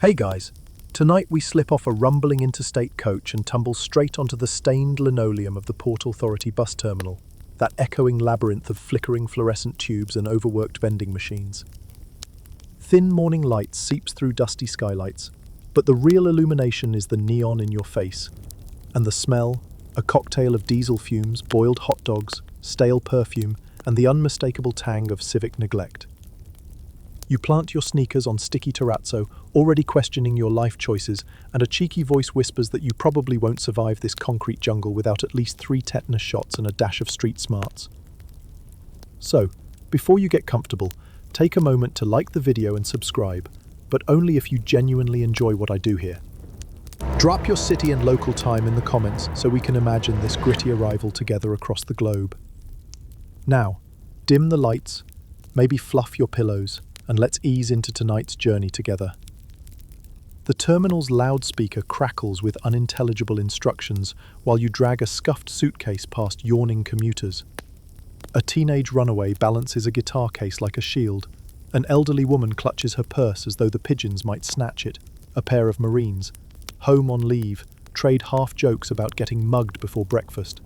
Hey guys, tonight we slip off a rumbling interstate coach and tumble straight onto the stained linoleum of the Port Authority bus terminal, that echoing labyrinth of flickering fluorescent tubes and overworked vending machines. Thin morning light seeps through dusty skylights, but the real illumination is the neon in your face, and the smell, a cocktail of diesel fumes, boiled hot dogs, stale perfume, and the unmistakable tang of civic neglect. You plant your sneakers on sticky terrazzo, already questioning your life choices, and a cheeky voice whispers that you probably won't survive this concrete jungle without at least 3 tetanus shots and a dash of street smarts. So, before you get comfortable, take a moment to like the video and subscribe, but only if you genuinely enjoy what I do here. Drop your city and local time in the comments so we can imagine this gritty arrival together across the globe. Now, dim the lights, maybe fluff your pillows, and let's ease into tonight's journey together. The terminal's loudspeaker crackles with unintelligible instructions while you drag a scuffed suitcase past yawning commuters. A teenage runaway balances a guitar case like a shield. An elderly woman clutches her purse as though the pigeons might snatch it. A pair of Marines, home on leave, trade half jokes about getting mugged before breakfast.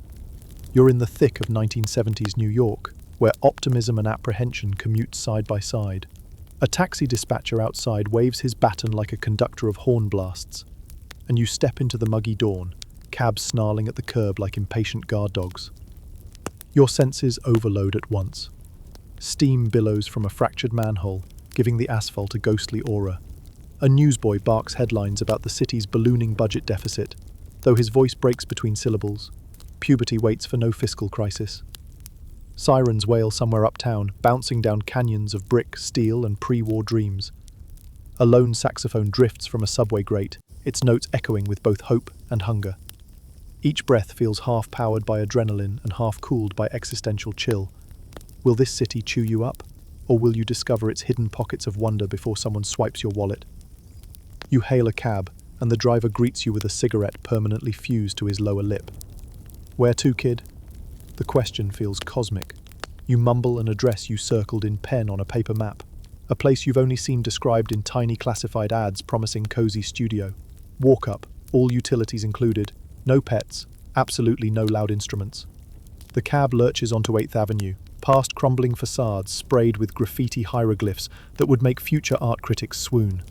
You're in the thick of 1970s New York, where optimism and apprehension commute side by side. A taxi dispatcher outside waves his baton like a conductor of horn blasts, and you step into the muggy dawn, cabs snarling at the curb like impatient guard dogs. Your senses overload at once. Steam billows from a fractured manhole, giving the asphalt a ghostly aura. A newsboy barks headlines about the city's ballooning budget deficit, though his voice breaks between syllables. Puberty waits for no fiscal crisis. Sirens wail somewhere uptown, bouncing down canyons of brick, steel, and pre-war dreams. A lone saxophone drifts from a subway grate, its notes echoing with both hope and hunger. Each breath feels half powered by adrenaline and half cooled by existential chill. Will this city chew you up, or will you discover its hidden pockets of wonder before someone swipes your wallet? You hail a cab, and the driver greets you with a cigarette permanently fused to his lower lip. Where to, kid? The question feels cosmic. You mumble an address you circled in pen on a paper map, a place you've only seen described in tiny classified ads promising cozy studio. Walk up, all utilities included, no pets, absolutely no loud instruments. The cab lurches onto 8th Avenue, past crumbling facades sprayed with graffiti hieroglyphs that would make future art critics swoon.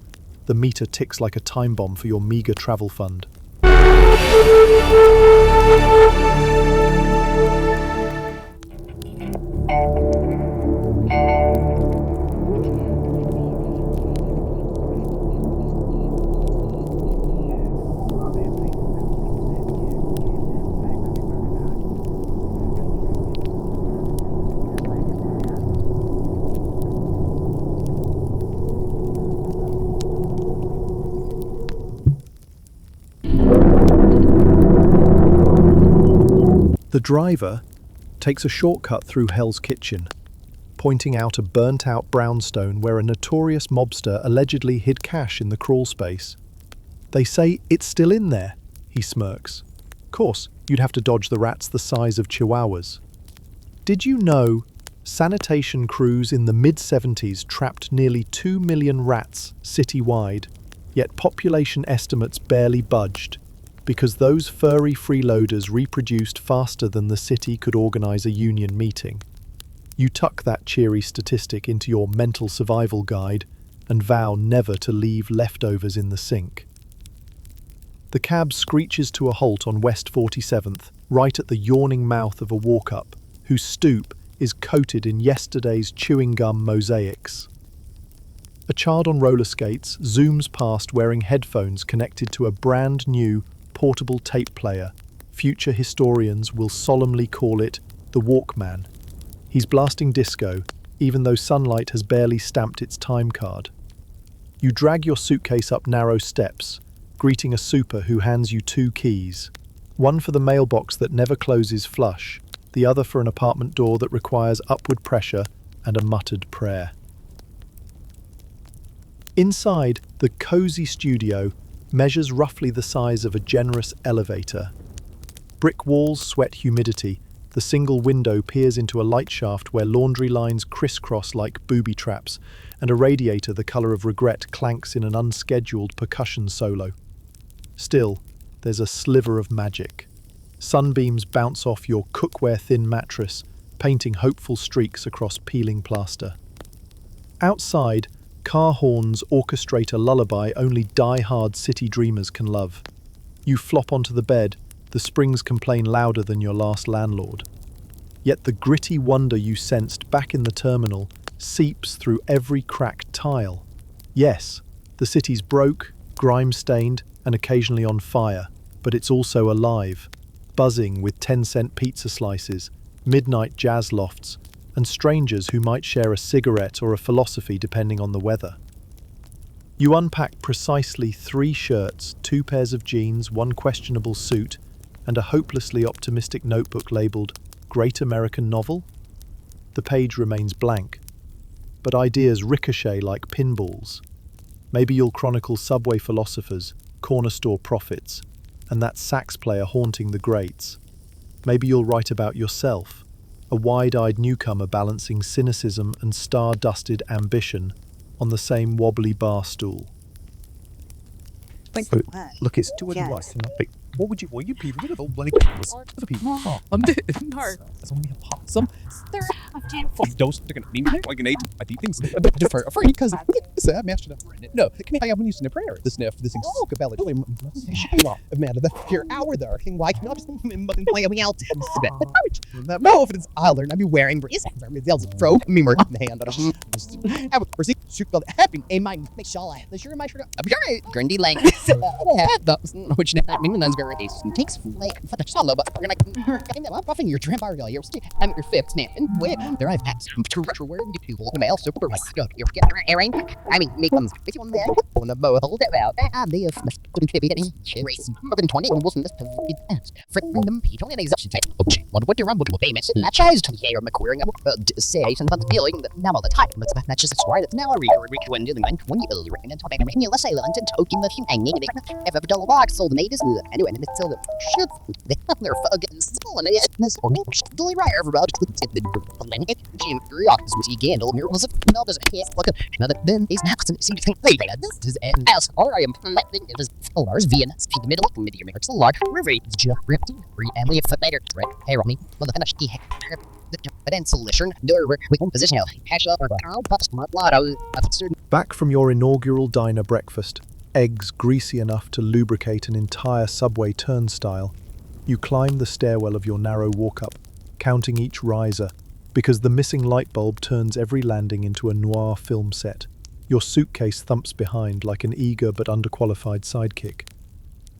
The meter ticks like a time bomb for your meager travel fund. The driver takes a shortcut through Hell's Kitchen, pointing out a burnt-out brownstone where a notorious mobster allegedly hid cash in the crawl space. They say it's still in there, he smirks. Course, you'd have to dodge the rats the size of chihuahuas. Did you know sanitation crews in the mid-70s trapped nearly 2 million rats citywide, yet population estimates barely budged? Because those furry freeloaders reproduced faster than the city could organize a union meeting. You tuck that cheery statistic into your mental survival guide and vow never to leave leftovers in the sink. The cab screeches to a halt on West 47th, right at the yawning mouth of a walk-up, whose stoop is coated in yesterday's chewing gum mosaics. A child on roller skates zooms past wearing headphones connected to a brand new portable tape player. Future historians will solemnly call it the Walkman. He's blasting disco, even though sunlight has barely stamped its time card. You drag your suitcase up narrow steps, greeting a super who hands you 2 keys. One for the mailbox that never closes flush, the other for an apartment door that requires upward pressure and a muttered prayer. Inside, the cozy studio measures roughly the size of a generous elevator. Brick walls sweat humidity, The single window peers into a light shaft where laundry lines crisscross like booby traps, and a radiator the colour of regret clanks in an unscheduled percussion solo. Still, there's a sliver of magic. Sunbeams bounce off your cookware-thin mattress, painting hopeful streaks across peeling plaster. Outside, car horns orchestrate a lullaby only die-hard city dreamers can love. You flop onto the bed, the springs complain louder than your last landlord. Yet the gritty wonder you sensed back in the terminal seeps through every cracked tile. Yes, the city's broke, grime-stained, and occasionally on fire, but it's also alive, buzzing with 10-cent pizza slices, midnight jazz lofts, and strangers who might share a cigarette or a philosophy depending on the weather. You unpack precisely 3 shirts, 2 pairs of jeans, 1 questionable suit, and a hopelessly optimistic notebook labelled Great American Novel? The page remains blank, but ideas ricochet like pinballs. Maybe you'll chronicle subway philosophers, corner store prophets, and that sax player haunting the grates. Maybe you'll write about yourself, a wide-eyed newcomer balancing cynicism and star-dusted ambition on the same wobbly bar stool. So, look, it's too early. What would you be rid of all bloody other people? Oh, I'm doing hard. There's only a pot. Some there I've done for those they're gonna need I can eat I do things for free because I mastered it. No, can I have been using a prayer? This sniff, this oh Cabela. Man, the here hour there. King why cannot just play me out. No, if it's I'll learn. I'll be wearing braces. Fro me more in the hand. Have a proceed. Having a mind make sure the sure my shirt. I'm sure Grundy Lang. Which means very takes like for the solo, but we're gonna buffing your trim bar you're still I'm your fifth snap and wait there I've had some to where you people the mail super right you're getting airing I mean make them if you want that on the bow hold it out idea of couldn't be any race more than 20 wasn't this freaking them people in exception what you rumble to famous and that chose to hear McQueering say something feeling that now all the time that's just a story that's now a reader when you writing and talking and you let's say and token the thing I need ever double box sold made is anyway and it's still the shit they're fucking small and it's for me really right everybody the Jim Rocks with Gandal miracles of nothing look at another then these next and seems to think this is an as or I am letting it is Lars Vienna in the middle of media makers a large river just ripped free and we have later right hey Romy well the finish but then solution we won't position hash up or Back from your inaugural diner breakfast, eggs greasy enough to lubricate an entire subway turnstile, you climb the stairwell of your narrow walk-up, counting each riser, because the missing light bulb turns every landing into a noir film set. Your suitcase thumps behind like an eager but underqualified sidekick.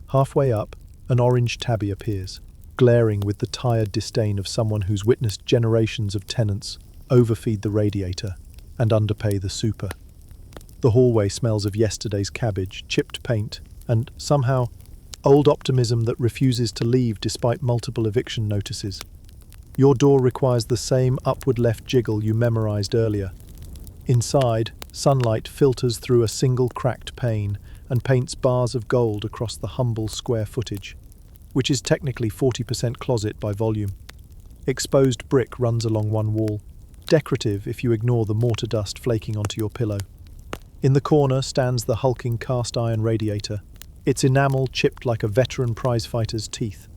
Halfway up, an orange tabby appears, glaring with the tired disdain of someone who's witnessed generations of tenants overfeed the radiator and underpay the super. The hallway smells of yesterday's cabbage, chipped paint, and, somehow, old optimism that refuses to leave despite multiple eviction notices. Your door requires the same upward left jiggle you memorized earlier. Inside, sunlight filters through a single cracked pane and paints bars of gold across the humble square footage, which is technically 40% closet by volume. Exposed brick runs along one wall, decorative if you ignore the mortar dust flaking onto your pillow. In the corner stands the hulking cast-iron radiator, its enamel chipped like a veteran prizefighter's teeth.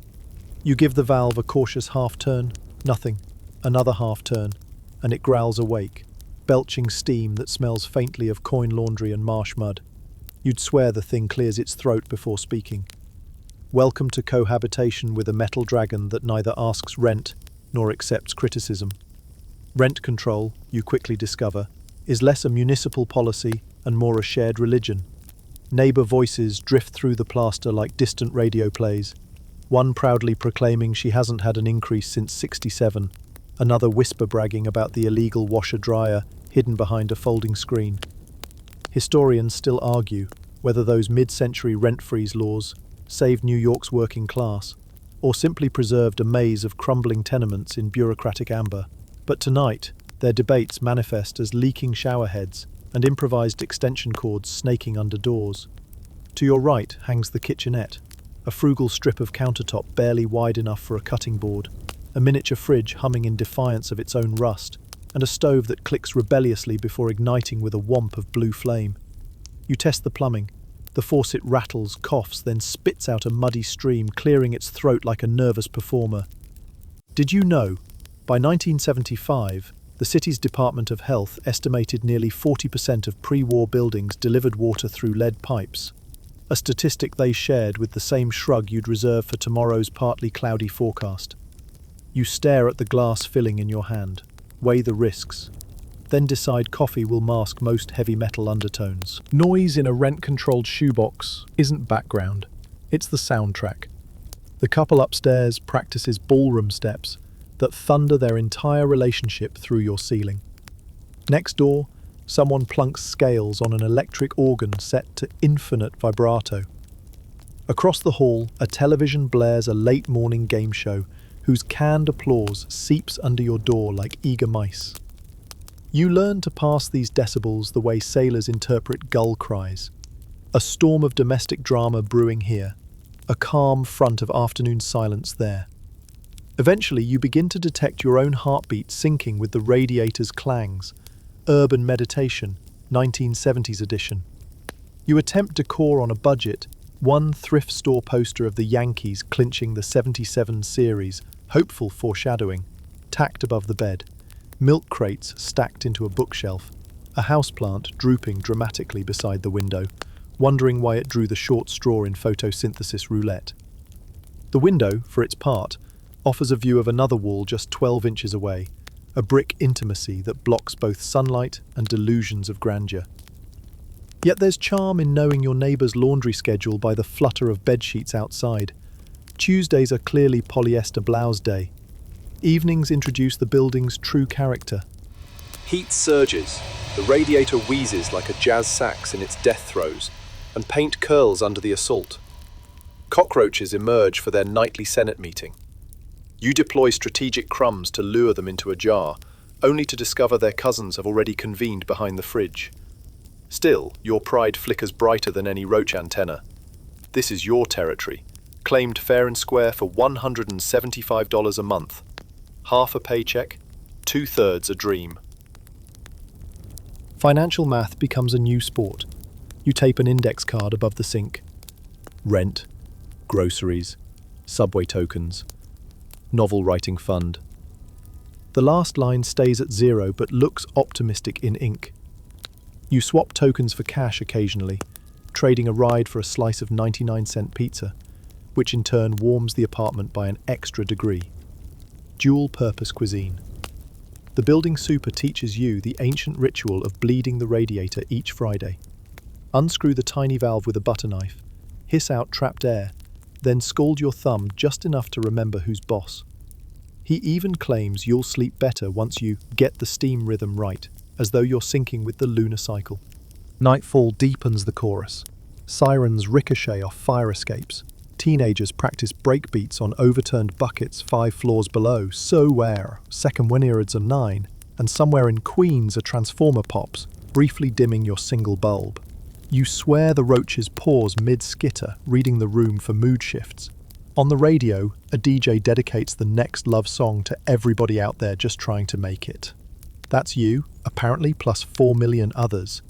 You give the valve a cautious half-turn, nothing, another half-turn, and it growls awake, belching steam that smells faintly of coin laundry and marsh mud. You'd swear the thing clears its throat before speaking. Welcome to cohabitation with a metal dragon that neither asks rent nor accepts criticism. Rent control, you quickly discover, is less a municipal policy and more a shared religion. Neighbour voices drift through the plaster like distant radio plays, one proudly proclaiming she hasn't had an increase since '67, another whisper bragging about the illegal washer-dryer hidden behind a folding screen. Historians still argue whether those mid-century rent-freeze laws saved New York's working class, or simply preserved a maze of crumbling tenements in bureaucratic amber. But tonight, their debates manifest as leaking showerheads and improvised extension cords snaking under doors. To your right hangs the kitchenette, a frugal strip of countertop barely wide enough for a cutting board, a miniature fridge humming in defiance of its own rust, and a stove that clicks rebelliously before igniting with a whomp of blue flame. You test the plumbing. The faucet rattles, coughs, then spits out a muddy stream, clearing its throat like a nervous performer. Did you know, by 1975, the city's Department of Health estimated nearly 40% of pre-war buildings delivered water through lead pipes, a statistic they shared with the same shrug you'd reserve for tomorrow's partly cloudy forecast. You stare at the glass filling in your hand, weigh the risks, then decide coffee will mask most heavy metal undertones. Noise in a rent-controlled shoebox isn't background, it's the soundtrack. The couple upstairs practices ballroom steps that thunder their entire relationship through your ceiling. Next door, someone plunks scales on an electric organ set to infinite vibrato. Across the hall, a television blares a late-morning game show whose canned applause seeps under your door like eager mice. You learn to pass these decibels the way sailors interpret gull cries. A storm of domestic drama brewing here, a calm front of afternoon silence there. Eventually, you begin to detect your own heartbeat syncing with the radiator's clangs. Urban meditation, 1970s edition. You attempt decor on a budget, one thrift store poster of the Yankees clinching the '77 series, hopeful foreshadowing, tacked above the bed. Milk crates stacked into a bookshelf. A houseplant drooping dramatically beside the window, wondering why it drew the short straw in photosynthesis roulette. The window, for its part, offers a view of another wall just 12 inches away, a brick intimacy that blocks both sunlight and delusions of grandeur. Yet there's charm in knowing your neighbour's laundry schedule by the flutter of bedsheets outside. Tuesdays are clearly polyester blouse day. Evenings introduce the building's true character. Heat surges, the radiator wheezes like a jazz sax in its death throes, and paint curls under the assault. Cockroaches emerge for their nightly Senate meeting. You deploy strategic crumbs to lure them into a jar, only to discover their cousins have already convened behind the fridge. Still, your pride flickers brighter than any roach antenna. This is your territory, claimed fair and square for $175 a month. Half a paycheck, 2/3 a dream. Financial math becomes a new sport. You tape an index card above the sink. Rent, groceries, subway tokens, novel writing fund. The last line stays at zero but looks optimistic in ink. You swap tokens for cash occasionally, trading a ride for a slice of 99-cent pizza, which in turn warms the apartment by an extra degree. Dual-purpose cuisine. The building super teaches you the ancient ritual of bleeding the radiator each Friday. Unscrew the tiny valve with a butter knife, hiss out trapped air, then scald your thumb just enough to remember who's boss. He even claims you'll sleep better once you get the steam rhythm right, as though you're syncing with the lunar cycle. Nightfall deepens the chorus. Sirens ricochet off fire escapes. Teenagers practice breakbeats on overturned buckets 5 floors below, so where, second wheneards are 9, and somewhere in Queens a transformer pops, briefly dimming your single bulb. You swear the roaches pause mid-skitter, reading the room for mood shifts. On the radio, a DJ dedicates the next love song to everybody out there just trying to make it. That's you, apparently, plus 4 million others.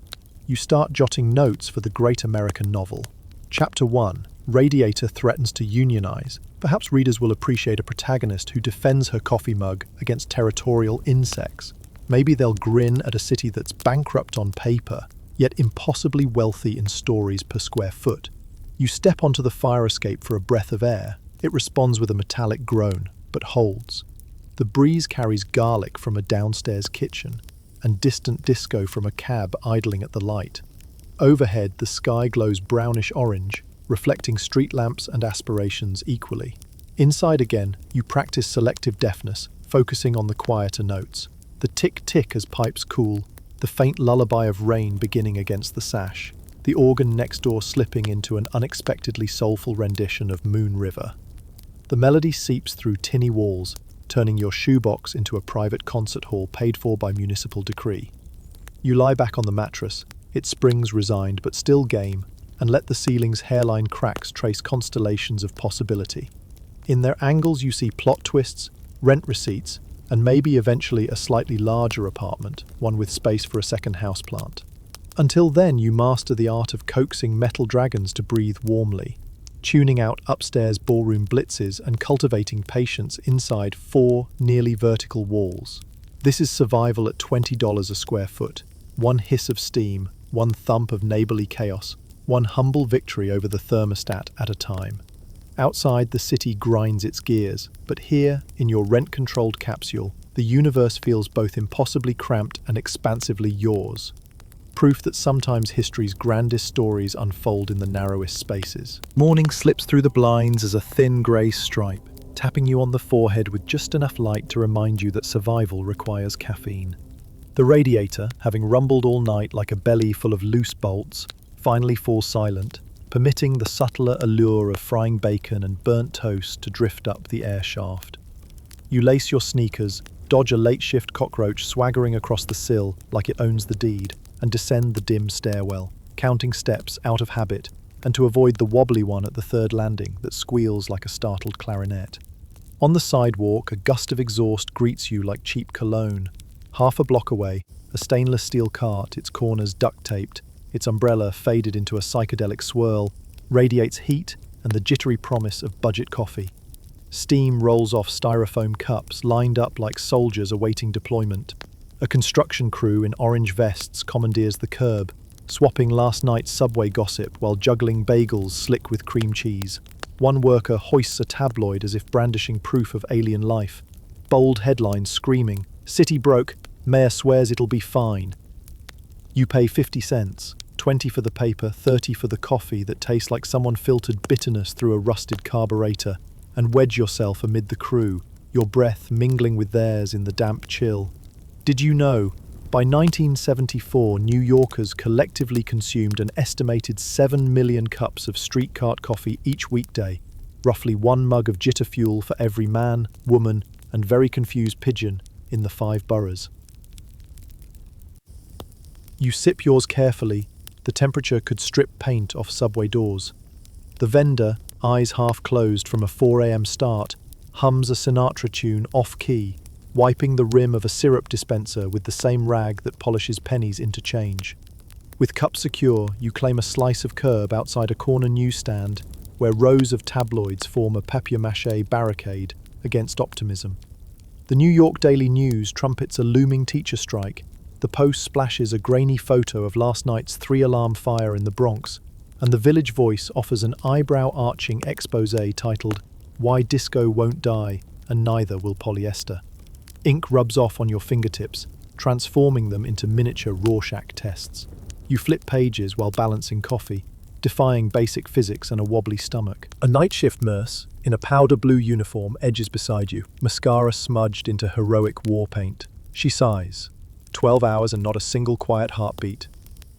You start jotting notes for the great American novel. Chapter 1. Radiator threatens to unionize. Perhaps readers will appreciate a protagonist who defends her coffee mug against territorial insects. Maybe they'll grin at a city that's bankrupt on paper, yet impossibly wealthy in stories per square foot. You step onto the fire escape for a breath of air. It responds with a metallic groan, but holds. The breeze carries garlic from a downstairs kitchen, and distant disco from a cab idling at the light. Overhead, the sky glows brownish-orange, reflecting street lamps and aspirations equally. Inside again, you practice selective deafness, focusing on the quieter notes. The tick-tick as pipes cool, the faint lullaby of rain beginning against the sash, the organ next door slipping into an unexpectedly soulful rendition of Moon River. The melody seeps through tinny walls, turning your shoebox into a private concert hall paid for by municipal decree. You lie back on the mattress, its springs resigned but still game, and let the ceiling's hairline cracks trace constellations of possibility. In their angles you see plot twists, rent receipts, and maybe eventually a slightly larger apartment, one with space for a second houseplant. Until then, you master the art of coaxing metal dragons to breathe warmly, tuning out upstairs ballroom blitzes and cultivating patience inside 4 nearly vertical walls. This is survival at $20 a square foot. One hiss of steam, one thump of neighborly chaos, one humble victory over the thermostat at a time. Outside, the city grinds its gears, but here, in your rent-controlled capsule, the universe feels both impossibly cramped and expansively yours. Proof that sometimes history's grandest stories unfold in the narrowest spaces. Morning slips through the blinds as a thin grey stripe, tapping you on the forehead with just enough light to remind you that survival requires caffeine. The radiator, having rumbled all night like a belly full of loose bolts, finally falls silent, permitting the subtler allure of frying bacon and burnt toast to drift up the air shaft. You lace your sneakers, dodge a late-shift cockroach swaggering across the sill like it owns the deed, and descend the dim stairwell, counting steps out of habit, and to avoid the wobbly one at the third landing that squeals like a startled clarinet. On the sidewalk, a gust of exhaust greets you like cheap cologne. Half a block away, a stainless steel cart, its corners duct-taped, its umbrella faded into a psychedelic swirl, radiates heat and the jittery promise of budget coffee. Steam rolls off styrofoam cups lined up like soldiers awaiting deployment. A construction crew in orange vests commandeers the curb, swapping last night's subway gossip while juggling bagels slick with cream cheese. One worker hoists a tabloid as if brandishing proof of alien life. Bold headlines screaming, "City broke, mayor swears it'll be fine." You pay 50 cents, 20 for the paper, 30 for the coffee that tastes like someone filtered bitterness through a rusted carburetor, and wedge yourself amid the crew, your breath mingling with theirs in the damp chill. Did you know, by 1974, New Yorkers collectively consumed an estimated 7 million cups of street cart coffee each weekday, roughly 1 mug of jitter fuel for every man, woman, and very confused pigeon in the 5 boroughs. You sip yours carefully, the temperature could strip paint off subway doors. The vendor, eyes half closed from a 4 a.m. start, hums a Sinatra tune off-key, wiping the rim of a syrup dispenser with the same rag that polishes pennies into change. With cup secure, you claim a slice of curb outside a corner newsstand where rows of tabloids form a papier-mâché barricade against optimism. The New York Daily News trumpets a looming teacher strike. The Post splashes a grainy photo of last night's 3-alarm fire in the Bronx, and the Village Voice offers an eyebrow-arching exposé titled, "Why Disco Won't Die, and Neither Will Polyester." Ink rubs off on your fingertips, transforming them into miniature Rorschach tests. You flip pages while balancing coffee, defying basic physics and a wobbly stomach. A night shift nurse, in a powder blue uniform, edges beside you, mascara smudged into heroic war paint. She sighs. 12 hours and not a single quiet heartbeat,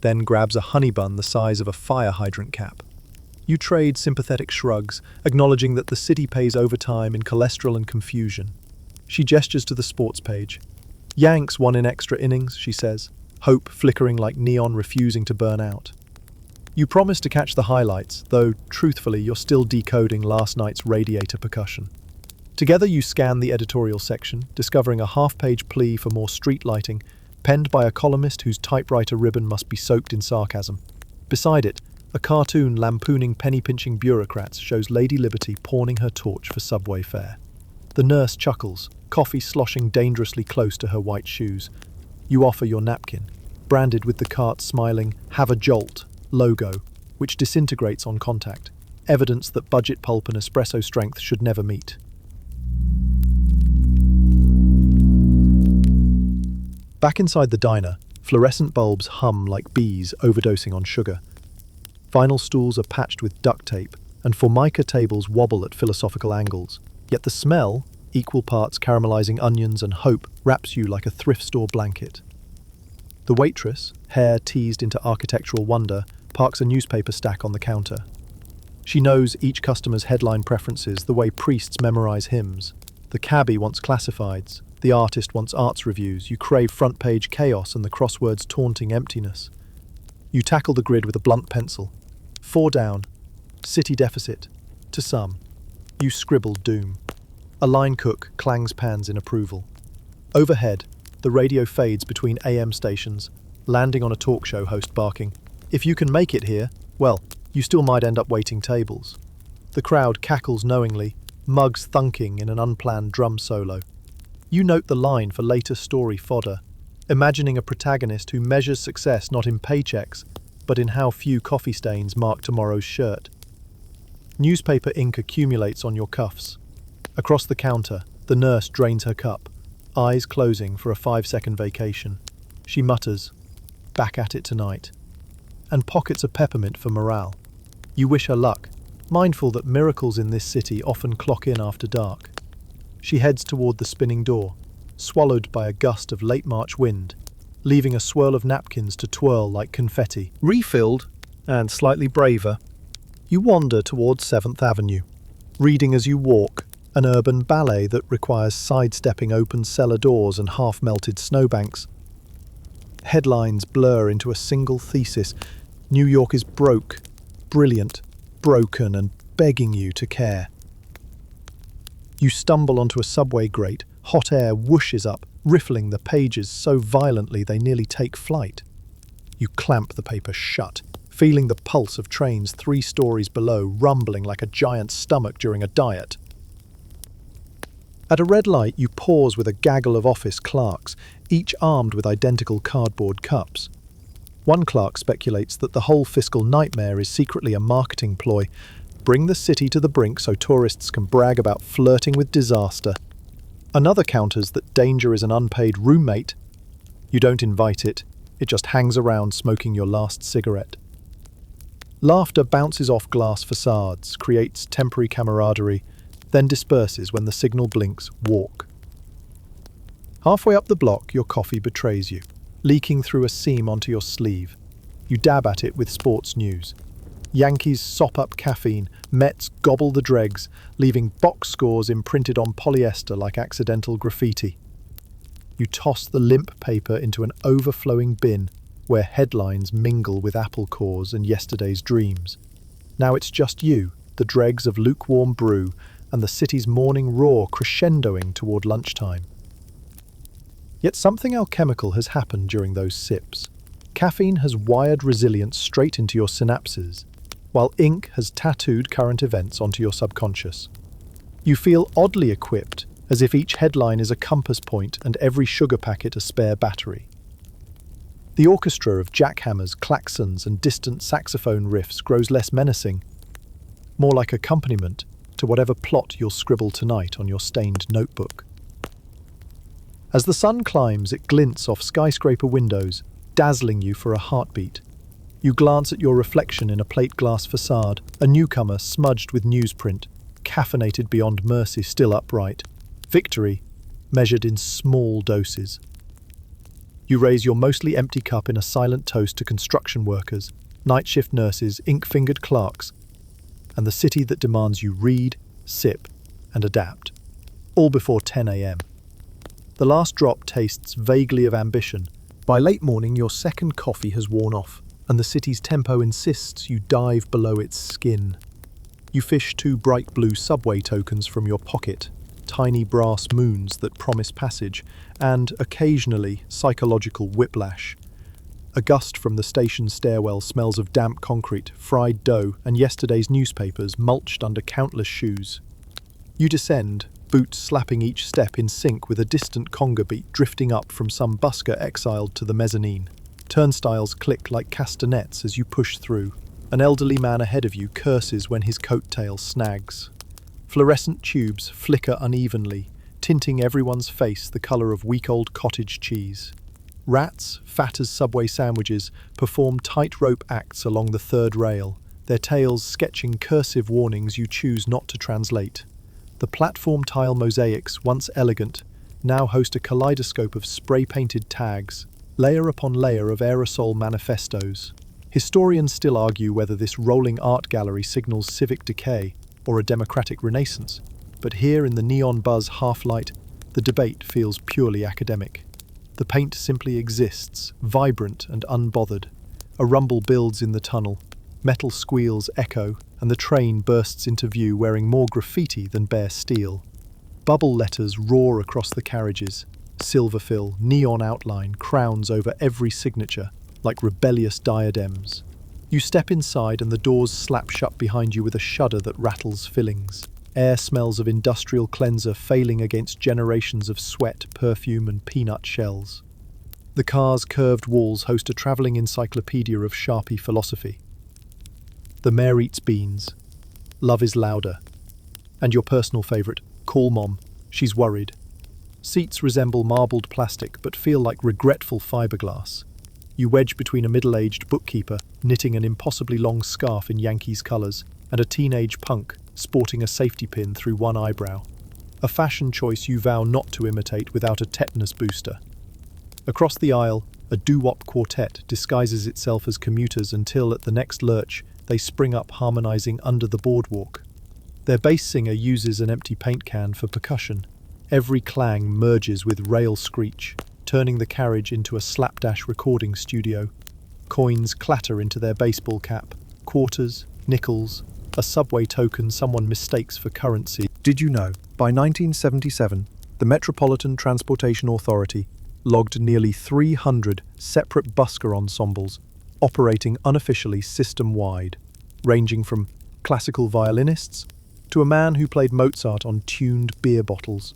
then grabs a honey bun the size of a fire hydrant cap. You trade sympathetic shrugs, acknowledging that the city pays overtime in cholesterol and confusion. She gestures to the sports page. "Yanks won in extra innings," she says, hope flickering like neon refusing to burn out. You promise to catch the highlights, though, truthfully, you're still decoding last night's radiator percussion. Together you scan the editorial section, discovering a half-page plea for more street lighting, penned by a columnist whose typewriter ribbon must be soaked in sarcasm. Beside it, a cartoon lampooning penny-pinching bureaucrats shows Lady Liberty pawning her torch for subway fare. The nurse chuckles, coffee sloshing dangerously close to her white shoes. You offer your napkin, branded with the cart's smiling "Have a Jolt" logo, which disintegrates on contact, evidence that budget pulp and espresso strength should never meet. Back inside the diner, fluorescent bulbs hum like bees overdosing on sugar. Vinyl stools are patched with duct tape, and formica tables wobble at philosophical angles. Yet the smell, equal parts caramelizing onions and hope, wraps you like a thrift store blanket. The waitress, hair teased into architectural wonder, parks a newspaper stack on the counter. She knows each customer's headline preferences the way priests memorize hymns. The cabbie wants classifieds, the artist wants arts reviews, you crave front-page chaos and the crossword's taunting emptiness. You tackle the grid with a blunt pencil. 4 down, city deficit, to some. You scribble doom. A line cook clangs pans in approval. Overhead, the radio fades between AM stations, landing on a talk show host barking, "If you can make it here, well, you still might end up waiting tables." The crowd cackles knowingly, mugs thunking in an unplanned drum solo. You note the line for later story fodder, imagining a protagonist who measures success not in paychecks, but in how few coffee stains mark tomorrow's shirt. Newspaper ink accumulates on your cuffs. Across the counter, the nurse drains her cup, eyes closing for a 5-second vacation. She mutters, "Back at it tonight," and pockets a peppermint for morale. You wish her luck, mindful that miracles in this city often clock in after dark. She heads toward the spinning door, swallowed by a gust of late March wind, leaving a swirl of napkins to twirl like confetti. Refilled, and slightly braver, you wander towards 7th Avenue, reading as you walk, an urban ballet that requires sidestepping open cellar doors and half-melted snowbanks. Headlines blur into a single thesis. New York is broke, brilliant, broken, and begging you to care. You stumble onto a subway grate. Hot air whooshes up, riffling the pages so violently they nearly take flight. You clamp the paper shut, feeling the pulse of trains 3 stories below rumbling like a giant's stomach during a diet. At a red light, you pause with a gaggle of office clerks, each armed with identical cardboard cups. One clerk speculates that the whole fiscal nightmare is secretly a marketing ploy. Bring the city to the brink so tourists can brag about flirting with disaster. Another counters that danger is an unpaid roommate. You don't invite it, it just hangs around smoking your last cigarette. Laughter bounces off glass facades, creates temporary camaraderie, then disperses when the signal blinks, "Walk." Halfway up the block, your coffee betrays you, leaking through a seam onto your sleeve. You dab at it with sports news. Yankees sop up caffeine, Mets gobble the dregs, leaving box scores imprinted on polyester like accidental graffiti. You toss the limp paper into an overflowing bin where headlines mingle with apple cores and yesterday's dreams. Now it's just you, the dregs of lukewarm brew, and the city's morning roar crescendoing toward lunchtime. Yet something alchemical has happened during those sips. Caffeine has wired resilience straight into your synapses, while ink has tattooed current events onto your subconscious. You feel oddly equipped, as if each headline is a compass point and every sugar packet a spare battery. The orchestra of jackhammers, klaxons, and distant saxophone riffs grows less menacing, more like accompaniment to whatever plot you'll scribble tonight on your stained notebook. As the sun climbs, it glints off skyscraper windows, dazzling you for a heartbeat. You glance at your reflection in a plate glass facade, a newcomer smudged with newsprint, caffeinated beyond mercy, still upright. Victory, measured in small doses. You raise your mostly empty cup in a silent toast to construction workers, night shift nurses, ink-fingered clerks, and the city that demands you read, sip, and adapt, all before 10 a.m. The last drop tastes vaguely of ambition. By late morning, your second coffee has worn off, and the city's tempo insists you dive below its skin. You fish 2 bright blue subway tokens from your pocket, tiny brass moons that promise passage, and, occasionally, psychological whiplash. A gust from the station stairwell smells of damp concrete, fried dough, and yesterday's newspapers mulched under countless shoes. You descend, boots slapping each step in sync with a distant conga beat drifting up from some busker exiled to the mezzanine. Turnstiles click like castanets as you push through. An elderly man ahead of you curses when his coattail snags. Fluorescent tubes flicker unevenly, tinting everyone's face the colour of week-old cottage cheese. Rats, fat as Subway sandwiches, perform tightrope acts along the third rail, their tails sketching cursive warnings you choose not to translate. The platform tile mosaics, once elegant, now host a kaleidoscope of spray-painted tags, layer upon layer of aerosol manifestos. Historians still argue whether this rolling art gallery signals civic decay or a democratic renaissance, but here in the neon buzz half-light, the debate feels purely academic. The paint simply exists, vibrant and unbothered. A rumble builds in the tunnel, metal squeals echo, and the train bursts into view wearing more graffiti than bare steel. Bubble letters roar across the carriages. Silver fill, neon outline, crowns over every signature, like rebellious diadems. You step inside and the doors slap shut behind you with a shudder that rattles fillings. Air smells of industrial cleanser failing against generations of sweat, perfume and peanut shells. The car's curved walls host a travelling encyclopedia of Sharpie philosophy. The Mayor eats beans. Love is louder. And your personal favourite, call Mom, she's worried. Seats resemble marbled plastic but feel like regretful fiberglass. You wedge between a middle-aged bookkeeper knitting an impossibly long scarf in Yankees colours and a teenage punk sporting a safety pin through one eyebrow. A fashion choice you vow not to imitate without a tetanus booster. Across the aisle, a doo-wop quartet disguises itself as commuters until at the next lurch they spring up harmonising under the boardwalk. Their bass singer uses an empty paint can for percussion. Every clang merges with rail screech, turning the carriage into a slapdash recording studio. Coins clatter into their baseball cap. Quarters, nickels, a subway token someone mistakes for currency. Did you know, by 1977, the Metropolitan Transportation Authority logged nearly 300 separate busker ensembles operating unofficially system-wide, ranging from classical violinists to a man who played Mozart on tuned beer bottles.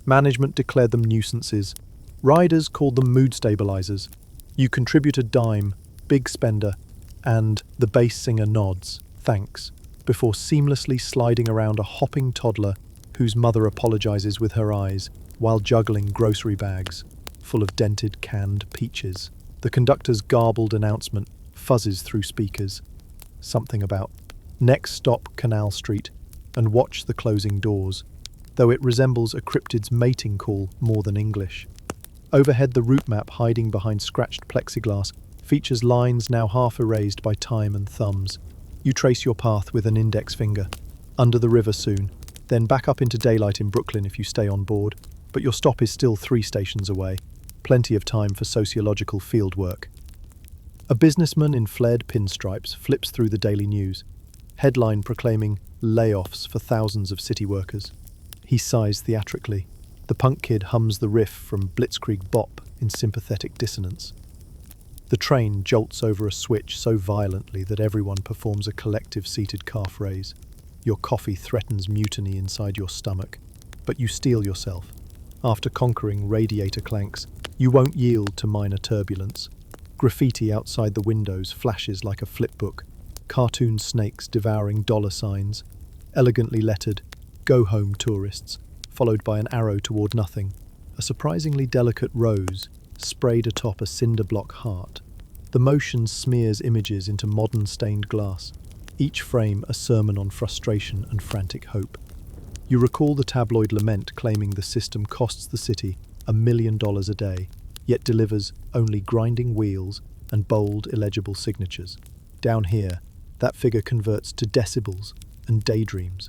Management declared them nuisances. Riders called them mood stabilizers. You contribute a dime, big spender, and the bass singer nods, thanks, before seamlessly sliding around a hopping toddler whose mother apologizes with her eyes while juggling grocery bags full of dented canned peaches. The conductor's garbled announcement fuzzes through speakers. Something about next stop Canal Street and watch the closing doors, though it resembles a cryptid's mating call more than English. Overhead, the route map hiding behind scratched plexiglass features lines now half erased by time and thumbs. You trace your path with an index finger. Under the river soon, then back up into daylight in Brooklyn if you stay on board, but your stop is still 3 stations away. Plenty of time for sociological fieldwork. A businessman in flared pinstripes flips through the daily news, headline proclaiming layoffs for thousands of city workers. He sighs theatrically. The punk kid hums the riff from Blitzkrieg Bop in sympathetic dissonance. The train jolts over a switch so violently that everyone performs a collective seated calf raise. Your coffee threatens mutiny inside your stomach, but you steel yourself. After conquering radiator clanks, you won't yield to minor turbulence. Graffiti outside the windows flashes like a flipbook. Cartoon snakes devouring dollar signs. Elegantly lettered, "Go home, tourists," followed by an arrow toward nothing. A surprisingly delicate rose, sprayed atop a cinder block heart. The motion smears images into modern stained glass, each frame a sermon on frustration and frantic hope. You recall the tabloid lament claiming the system costs the city $1 million a day, yet delivers only grinding wheels and bold, illegible signatures. Down here, that figure converts to decibels and daydreams.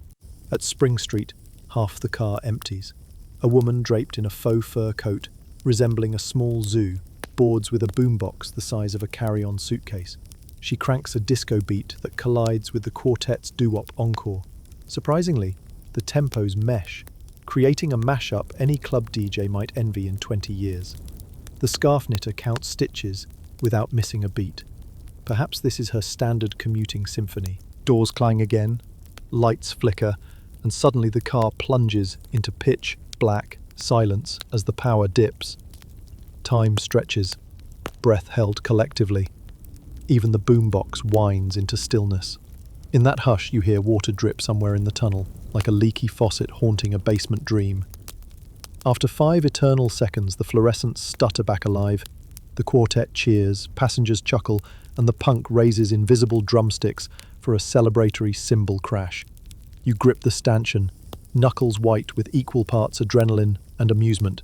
At Spring Street, half the car empties. A woman draped in a faux fur coat, resembling a small zoo, boards with a boombox the size of a carry-on suitcase. She cranks a disco beat that collides with the quartet's doo-wop encore. Surprisingly, the tempos mesh, creating a mashup any club DJ might envy in 20 years. The scarf knitter counts stitches without missing a beat. Perhaps this is her standard commuting symphony. Doors clang again, lights flicker, and suddenly the car plunges into pitch black silence as the power dips. Time stretches, breath held collectively. Even the boombox whines into stillness. In that hush, you hear water drip somewhere in the tunnel, like a leaky faucet haunting a basement dream. After 5 eternal seconds, the fluorescents stutter back alive. The quartet cheers, passengers chuckle, and the punk raises invisible drumsticks for a celebratory cymbal crash. You grip the stanchion, knuckles white with equal parts adrenaline and amusement.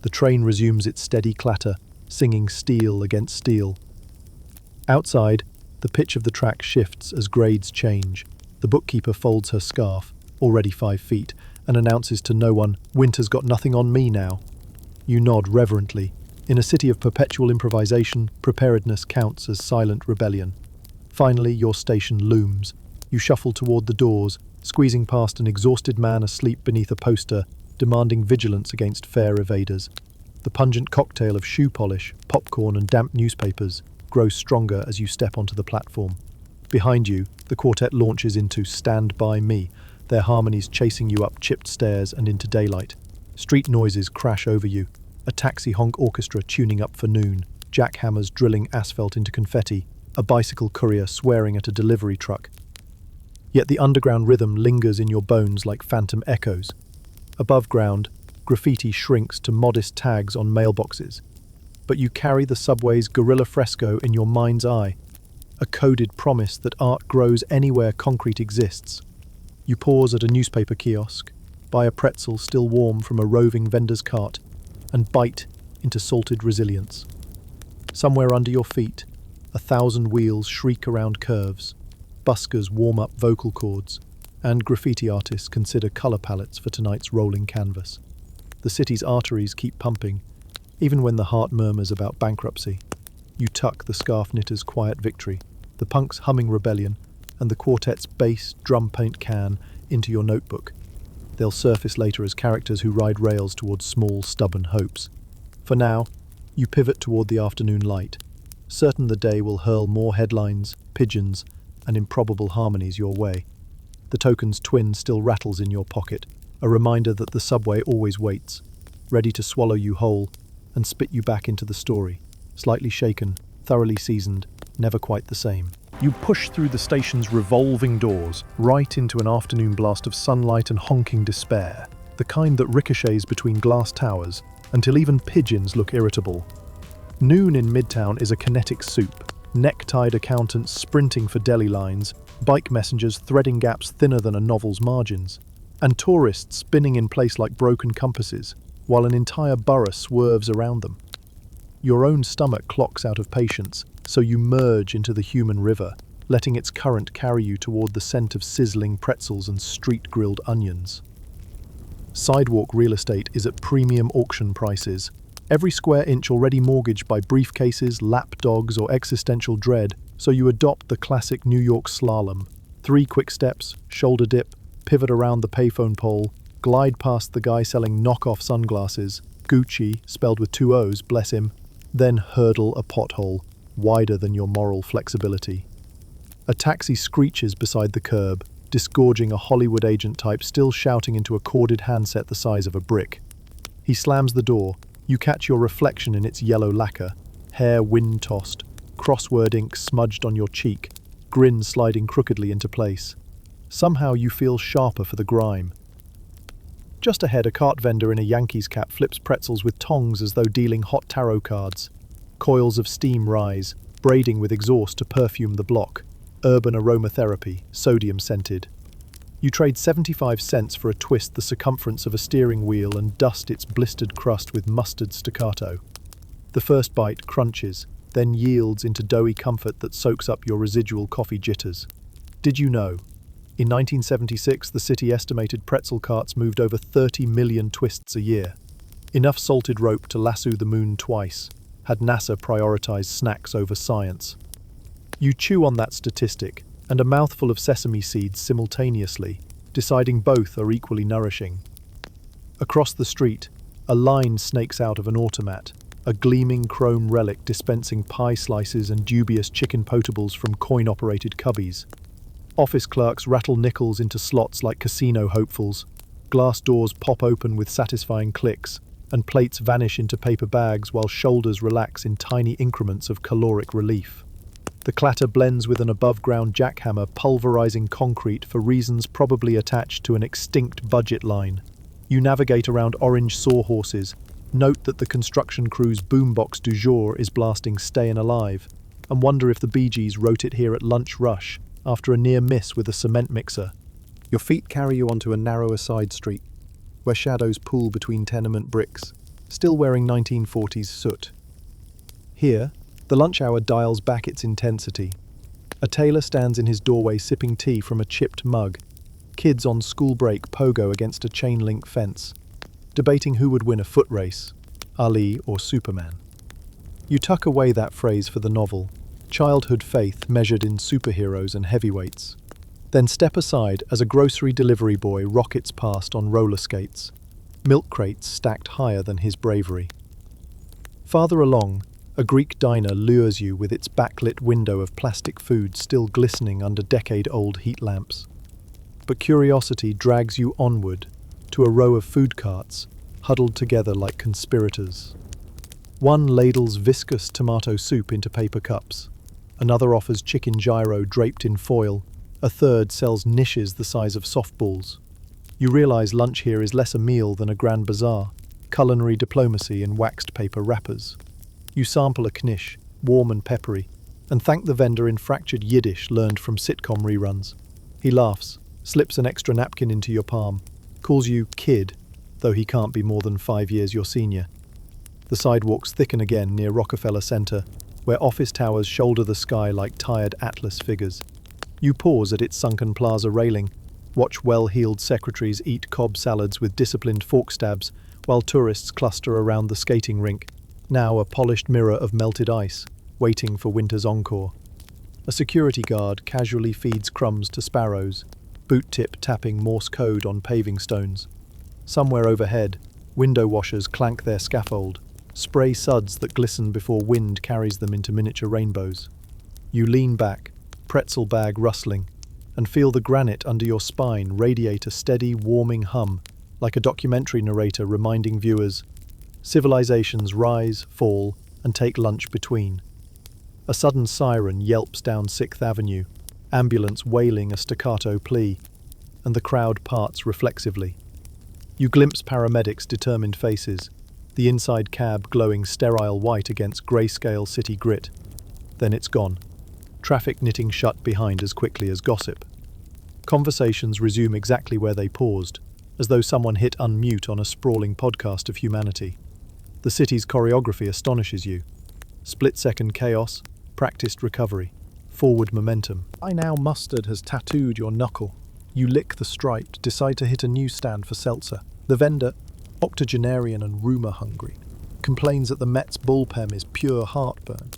The train resumes its steady clatter, singing steel against steel. Outside, the pitch of the track shifts as grades change. The bookkeeper folds her scarf, already 5 feet, and announces to no one, "Winter's got nothing on me now." You nod reverently. In a city of perpetual improvisation, preparedness counts as silent rebellion. Finally, your station looms. You shuffle toward the doors, squeezing past an exhausted man asleep beneath a poster, demanding vigilance against fair evaders. The pungent cocktail of shoe polish, popcorn, and damp newspapers grows stronger as you step onto the platform. Behind you, the quartet launches into Stand By Me, their harmonies chasing you up chipped stairs and into daylight. Street noises crash over you, a taxi honk orchestra tuning up for noon, jackhammers drilling asphalt into confetti, a bicycle courier swearing at a delivery truck. Yet the underground rhythm lingers in your bones like phantom echoes. Above ground, graffiti shrinks to modest tags on mailboxes. But you carry the subway's guerrilla fresco in your mind's eye, a coded promise that art grows anywhere concrete exists. You pause at a newspaper kiosk, buy a pretzel still warm from a roving vendor's cart, and bite into salted resilience. Somewhere under your feet, 1,000 wheels shriek around curves, buskers warm up vocal cords, and graffiti artists consider color palettes for tonight's rolling canvas. The city's arteries keep pumping, even when the heart murmurs about bankruptcy. You tuck the scarf knitter's quiet victory, the punk's humming rebellion, and the quartet's bass drum paint can into your notebook. They'll surface later as characters who ride rails towards small, stubborn hopes. For now, you pivot toward the afternoon light, certain the day will hurl more headlines, pigeons, and improbable harmonies your way. The token's twin still rattles in your pocket, a reminder that the subway always waits, ready to swallow you whole and spit you back into the story, slightly shaken, thoroughly seasoned, never quite the same. You push through the station's revolving doors, right into an afternoon blast of sunlight and honking despair, the kind that ricochets between glass towers until even pigeons look irritable. Noon in Midtown is a kinetic soup, necktied accountants sprinting for deli lines, bike messengers threading gaps thinner than a novel's margins, and tourists spinning in place like broken compasses, while an entire borough swerves around them. Your own stomach clocks out of patience, so you merge into the human river, letting its current carry you toward the scent of sizzling pretzels and street-grilled onions. Sidewalk real estate is at premium auction prices, every square inch already mortgaged by briefcases, lap dogs, or existential dread, so you adopt the classic New York slalom. 3 quick steps, shoulder dip, pivot around the payphone pole, glide past the guy selling knockoff sunglasses, Gucci, spelled with 2 O's, bless him, then hurdle a pothole, wider than your moral flexibility. A taxi screeches beside the curb, disgorging a Hollywood agent type still shouting into a corded handset the size of a brick. He slams the door. You catch your reflection in its yellow lacquer, hair wind-tossed, crossword ink smudged on your cheek, grin sliding crookedly into place. Somehow you feel sharper for the grime. Just ahead, a cart vendor in a Yankees cap flips pretzels with tongs as though dealing hot tarot cards. Coils of steam rise, braiding with exhaust to perfume the block. Urban aromatherapy, sodium-scented. You trade 75 cents for a twist the circumference of a steering wheel and dust its blistered crust with mustard staccato. The first bite crunches, then yields into doughy comfort that soaks up your residual coffee jitters. Did you know? In 1976, the city estimated pretzel carts moved over 30 million twists a year. Enough salted rope to lasso the moon twice, had NASA prioritized snacks over science. You chew on that statistic, and a mouthful of sesame seeds simultaneously, deciding both are equally nourishing. Across the street, a line snakes out of an automat, a gleaming chrome relic dispensing pie slices and dubious chicken potables from coin-operated cubbies. Office clerks rattle nickels into slots like casino hopefuls, glass doors pop open with satisfying clicks, and plates vanish into paper bags while shoulders relax in tiny increments of caloric relief. The clatter blends with an above-ground jackhammer pulverizing concrete for reasons probably attached to an extinct budget line. You navigate around orange sawhorses, note that the construction crew's boombox du jour is blasting Stayin' Alive, and wonder if the Bee Gees wrote it here at lunch rush after a near miss with a cement mixer. Your feet carry you onto a narrower side street, where shadows pool between tenement bricks, still wearing 1940s soot. Here, the lunch hour dials back its intensity. A tailor stands in his doorway sipping tea from a chipped mug. Kids on school break pogo against a chain-link fence, debating who would win a foot race, Ali or Superman. You tuck away that phrase for the novel, childhood faith measured in superheroes and heavyweights. Then step aside as a grocery delivery boy rockets past on roller skates. milk crates stacked higher than his bravery. Farther along, a Greek diner lures you with its backlit window of plastic food still glistening under decade-old heat lamps. But curiosity drags you onward to a row of food carts, huddled together like conspirators. One ladles viscous tomato soup into paper cups. Another offers chicken gyro draped in foil. A third sells niches the size of softballs. You realize lunch here is less a meal than a grand bazaar, culinary diplomacy in waxed paper wrappers. You sample a knish, warm and peppery, and thank the vendor in fractured Yiddish learned from sitcom reruns. He laughs, slips an extra napkin into your palm, calls you kid, though he can't be more than 5 years your senior. The sidewalks thicken again near Rockefeller Center, where office towers shoulder the sky like tired Atlas figures. You pause at its sunken plaza railing, watch well-heeled secretaries eat Cobb salads with disciplined fork stabs, while tourists cluster around the skating rink, now a polished mirror of melted ice, waiting for winter's encore. A security guard casually feeds crumbs to sparrows, boot tip tapping Morse code on paving stones. Somewhere overhead, window washers clank their scaffold, spray suds that glisten before wind carries them into miniature rainbows. You lean back, pretzel bag rustling, and feel the granite under your spine radiate a steady, warming hum, like a documentary narrator reminding viewers, civilizations rise, fall, and take lunch between. A sudden siren yelps down 6th Avenue, ambulance wailing a staccato plea, and the crowd parts reflexively. You glimpse paramedics' determined faces, the inside cab glowing sterile white against grayscale city grit. Then it's gone. Traffic knitting shut behind as quickly as gossip. Conversations resume exactly where they paused, as though someone hit unmute on a sprawling podcast of humanity. The city's choreography astonishes you. Split-second chaos, practiced recovery, forward momentum. By now mustard has tattooed your knuckle. You lick the stripe, decide to hit a new stand for seltzer. The vendor, octogenarian and rumour-hungry, complains that the Met's bullpen is pure heartburn,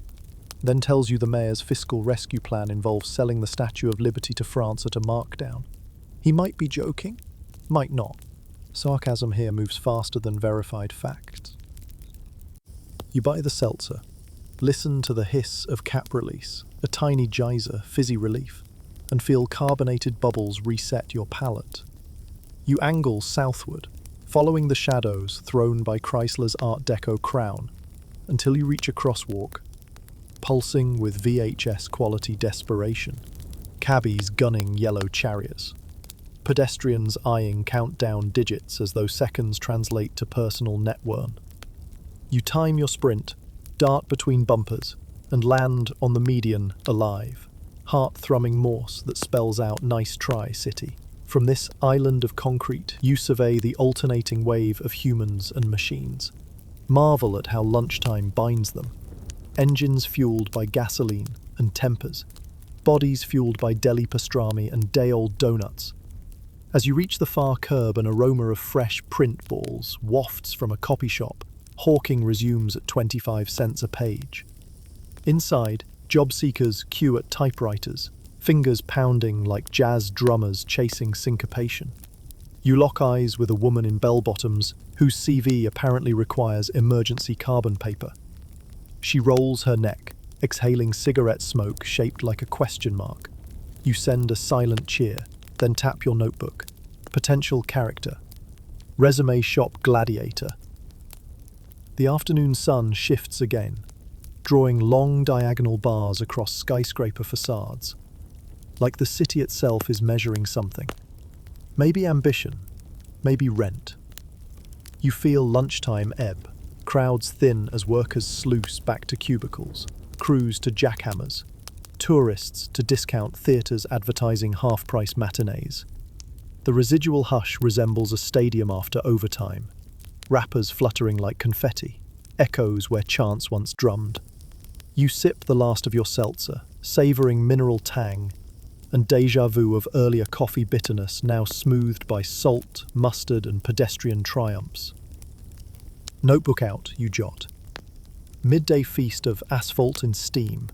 then tells you the mayor's fiscal rescue plan involves selling the Statue of Liberty to France at a markdown. He might be joking, might not. Sarcasm here moves faster than verified facts. You buy the seltzer, listen to the hiss of cap release, a tiny geyser, fizzy relief, and feel carbonated bubbles reset your palate. You angle southward, following the shadows thrown by Chrysler's Art Deco crown, until you reach a crosswalk, pulsing with VHS quality desperation, cabbies gunning yellow chariots, pedestrians eyeing countdown digits as though seconds translate to personal net worth. You time your sprint, dart between bumpers, and land on the median alive, heart-thrumming Morse that spells out "Nice try, city." From this island of concrete, you survey the alternating wave of humans and machines. Marvel at how lunchtime binds them. Engines fueled by gasoline and tempers, bodies fueled by deli pastrami and day-old donuts. As you reach the far curb, an aroma of fresh print balls wafts from a copy shop. Hawking resumes at 25 cents a page. Inside, job seekers queue at typewriters, fingers pounding like jazz drummers chasing syncopation. You lock eyes with a woman in bell-bottoms whose CV apparently requires emergency carbon paper. She rolls her neck, exhaling cigarette smoke shaped like a question mark. You send a silent cheer, then tap your notebook. Potential character. Resume shop gladiator. The afternoon sun shifts again, drawing long diagonal bars across skyscraper facades, like the city itself is measuring something. Maybe ambition, maybe rent. You feel lunchtime ebb. Crowds thin as workers sluice back to cubicles, crews to jackhammers, tourists to discount theatres advertising half-price matinees. The residual hush resembles a stadium after overtime, rappers fluttering like confetti, echoes where chants once drummed. You sip the last of your seltzer, savouring mineral tang and déjà vu of earlier coffee bitterness now smoothed by salt, mustard and pedestrian triumphs. Notebook out, you jot. Midday feast of asphalt and steam,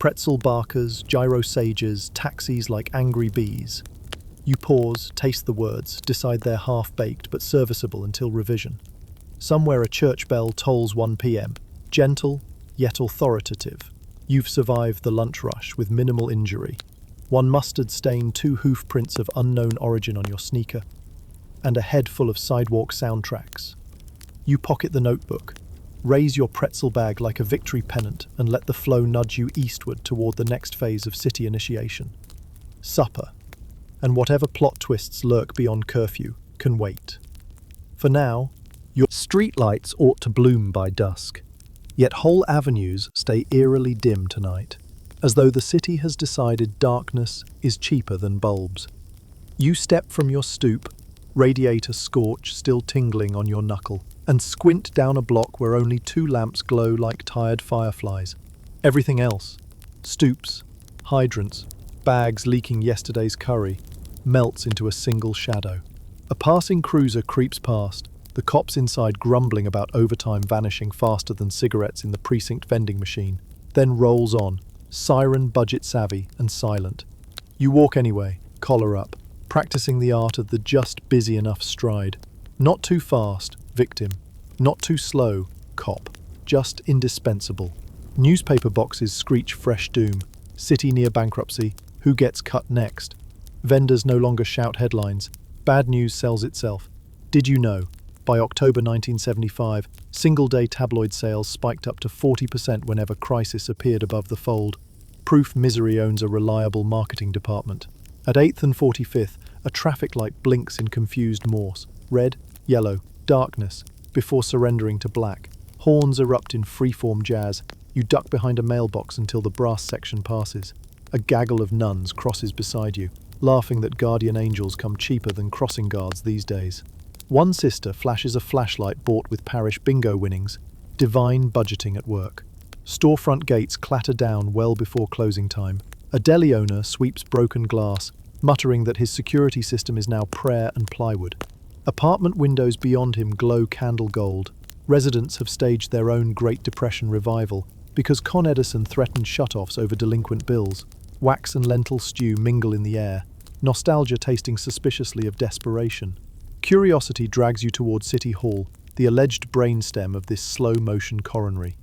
pretzel barkers, gyro sages, taxis like angry bees. You pause, taste the words, decide they're half-baked but serviceable until revision. Somewhere a church bell tolls 1 p.m. Gentle, yet authoritative. You've survived the lunch rush with minimal injury. One mustard stain, 2 hoof prints of unknown origin on your sneaker, and a head full of sidewalk soundtracks. You pocket the notebook, raise your pretzel bag like a victory pennant, and let the flow nudge you eastward toward the next phase of city initiation. Supper, and whatever plot twists lurk beyond curfew, can wait. For now, your streetlights ought to bloom by dusk, yet whole avenues stay eerily dim tonight, as though the city has decided darkness is cheaper than bulbs. You step from your stoop, radiator scorch still tingling on your knuckle, and squint down a block where only 2 lamps glow like tired fireflies. Everything else, stoops, hydrants, bags leaking yesterday's curry, melts into a single shadow. A passing cruiser creeps past, the cops inside grumbling about overtime vanishing faster than cigarettes in the precinct vending machine, then rolls on, siren budget savvy and silent. You walk anyway, collar up, practicing the art of the just busy enough stride. Not too fast, victim. Not too slow, cop. Just indispensable. Newspaper boxes screech fresh doom. City near bankruptcy. Who gets cut next? Vendors no longer shout headlines. Bad news sells itself. Did you know? By October 1975, single-day tabloid sales spiked up to 40% whenever crisis appeared above the fold. Proof misery owns a reliable marketing department. At 8th and 45th, a traffic light blinks in confused Morse. Red, yellow, darkness, before surrendering to black. Horns erupt in freeform jazz. You duck behind a mailbox until the brass section passes. A gaggle of nuns crosses beside you, laughing that guardian angels come cheaper than crossing guards these days. One sister flashes a flashlight bought with parish bingo winnings. Divine budgeting at work. Storefront gates clatter down well before closing time. A deli owner sweeps broken glass, muttering that his security system is now prayer and plywood. Apartment windows beyond him glow candle gold. Residents have staged their own Great Depression revival because Con Edison threatened shutoffs over delinquent bills. Wax and lentil stew mingle in the air, nostalgia tasting suspiciously of desperation. Curiosity drags you toward City Hall, the alleged brainstem of this slow-motion coronary.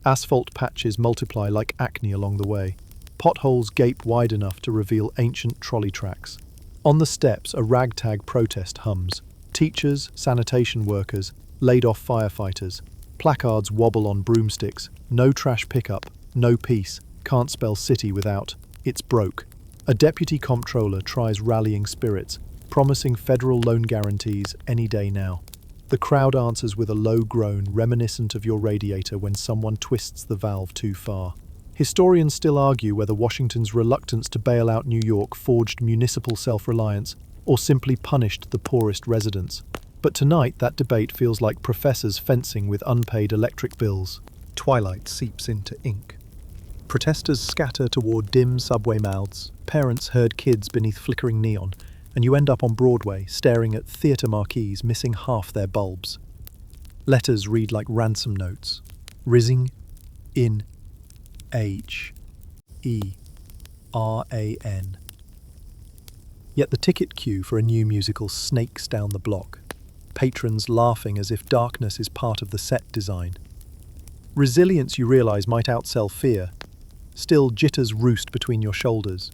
Asphalt patches multiply like acne along the way. Potholes gape wide enough to reveal ancient trolley tracks. On the steps, a ragtag protest hums. Teachers, sanitation workers, laid-off firefighters. Placards wobble on broomsticks. No trash pickup, no peace, can't spell city without. It's broke. A deputy comptroller tries rallying spirits, promising federal loan guarantees any day now. The crowd answers with a low groan reminiscent of your radiator when someone twists the valve too far. Historians still argue whether Washington's reluctance to bail out New York forged municipal self-reliance or simply punished the poorest residents. But tonight that debate feels like professors fencing with unpaid electric bills. Twilight seeps into ink. Protesters scatter toward dim subway mouths. Parents herd kids beneath flickering neon, and you end up on Broadway staring at theatre marquees missing half their bulbs. Letters read like ransom notes. Rising in H-E-R-A-N. Yet the ticket queue for a new musical snakes down the block, patrons laughing as if darkness is part of the set design. Resilience, you realize, might outsell fear. Still, jitters roost between your shoulders.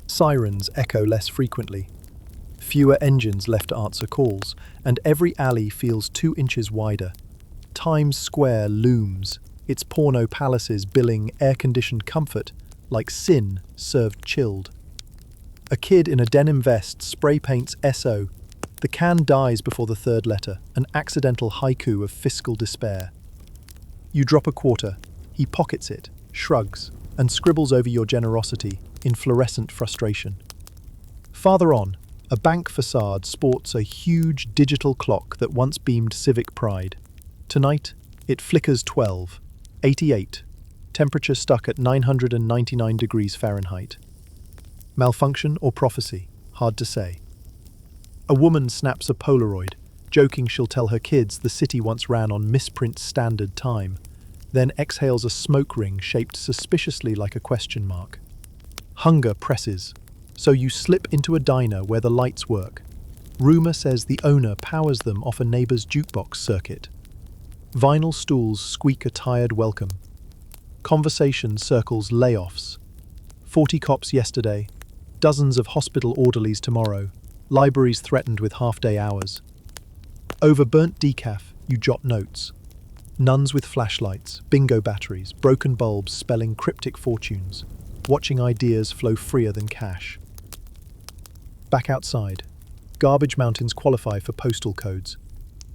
Sirens echo less frequently. Fewer engines left to answer calls, and every alley feels 2 inches wider. Times Square looms, its porno palaces billing air-conditioned comfort like sin served chilled. A kid in a denim vest spray paints SO. The can dies before the 3rd letter, an accidental haiku of fiscal despair. You drop a quarter. He pockets it, shrugs, and scribbles over your generosity in fluorescent frustration. Farther on, a bank facade sports a huge digital clock that once beamed civic pride. Tonight, it flickers 12, 88, temperature stuck at 999 degrees Fahrenheit. Malfunction or prophecy? Hard to say. A woman snaps a Polaroid, joking she'll tell her kids the city once ran on misprint standard time, then exhales a smoke ring shaped suspiciously like a question mark. Hunger presses. So you slip into a diner where the lights work. Rumor says the owner powers them off a neighbor's jukebox circuit. Vinyl stools squeak a tired welcome. Conversation circles layoffs. 40 cops yesterday, dozens of hospital orderlies tomorrow, libraries threatened with half-day hours. Over burnt decaf, you jot notes. Nuns with flashlights, bingo batteries, broken bulbs spelling cryptic fortunes, watching ideas flow freer than cash. Back outside, garbage mountains qualify for postal codes.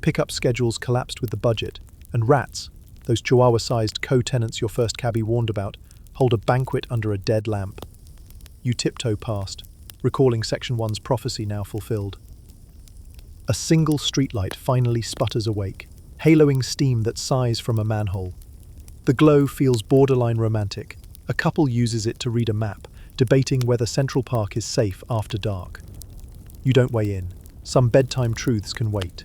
Pickup schedules collapsed with the budget, and rats, those chihuahua-sized co-tenants your first cabbie warned about, hold a banquet under a dead lamp. You tiptoe past, recalling Section 1's prophecy now fulfilled. A single streetlight finally sputters awake, haloing steam that sighs from a manhole. The glow feels borderline romantic. A couple uses it to read a map, debating whether Central Park is safe after dark. You don't weigh in. Some bedtime truths can wait.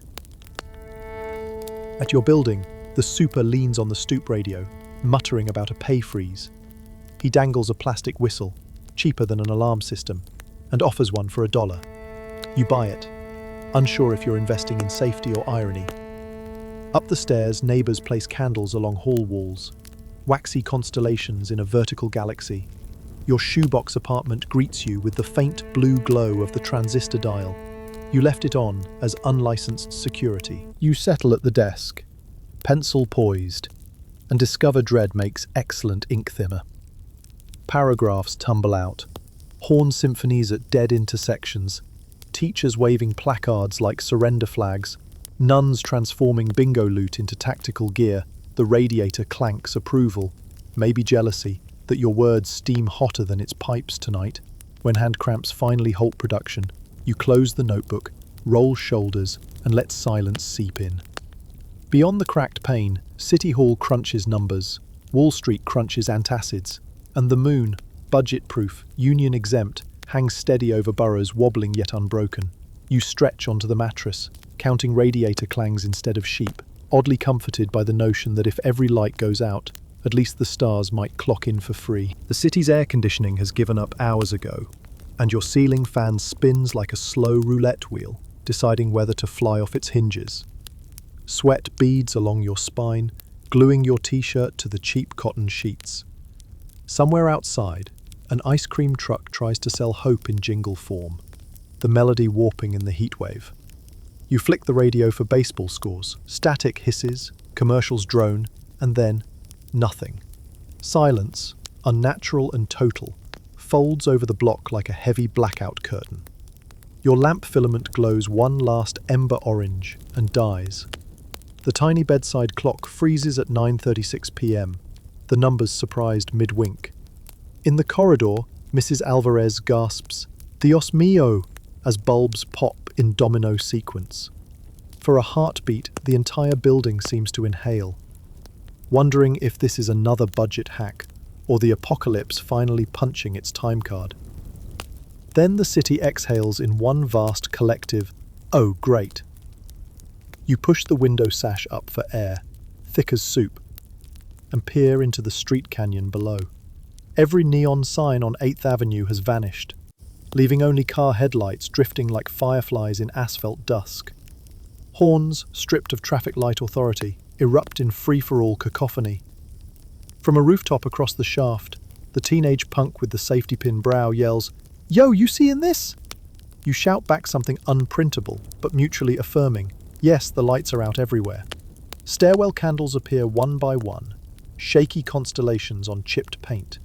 At your building, the super leans on the stoop radio, muttering about a pay freeze. He dangles a plastic whistle, cheaper than an alarm system, and offers one for $1. You buy it, unsure if you're investing in safety or irony. Up the stairs, neighbors place candles along hall walls, waxy constellations in a vertical galaxy. Your shoebox apartment greets you with the faint blue glow of the transistor dial. You left it on as unlicensed security. You settle at the desk, pencil poised, and discover dread makes excellent ink thinner. Paragraphs tumble out, horn symphonies at dead intersections, teachers waving placards like surrender flags, nuns transforming bingo loot into tactical gear. The radiator clanks approval, maybe jealousy, that your words steam hotter than its pipes tonight. When hand cramps finally halt production, you close the notebook, roll shoulders, and let silence seep in. Beyond the cracked pane, City Hall crunches numbers, Wall Street crunches antacids, and the moon, budget-proof, union-exempt, hangs steady over boroughs wobbling yet unbroken. You stretch onto the mattress, counting radiator clangs instead of sheep, oddly comforted by the notion that if every light goes out, at least the stars might clock in for free. The city's air conditioning has given up hours ago, and your ceiling fan spins like a slow roulette wheel, deciding whether to fly off its hinges. Sweat beads along your spine, gluing your t-shirt to the cheap cotton sheets. Somewhere outside, an ice cream truck tries to sell hope in jingle form, the melody warping in the heatwave. You flick the radio for baseball scores, static hisses, commercials drone, and then nothing. Silence, unnatural and total, folds over the block like a heavy blackout curtain. Your lamp filament glows one last ember orange and dies. The tiny bedside clock freezes at 9:36 p.m., the numbers surprised mid-wink. In the corridor, Mrs. Alvarez gasps, "Dios mío," as bulbs pop in domino sequence. For a heartbeat, the entire building seems to inhale, wondering if this is another budget hack or the apocalypse finally punching its time card. Then the city exhales in one vast collective, "Oh, great." You push the window sash up for air, thick as soup, and peer into the street canyon below. Every neon sign on 8th Avenue has vanished, leaving only car headlights drifting like fireflies in asphalt dusk. Horns, stripped of traffic light authority, erupt in free-for-all cacophony. From a rooftop across the shaft, the teenage punk with the safety pin brow yells, "Yo, you seeing this?" You shout back something unprintable, but mutually affirming. Yes, the lights are out everywhere. Stairwell candles appear one by one, shaky constellations on chipped paint.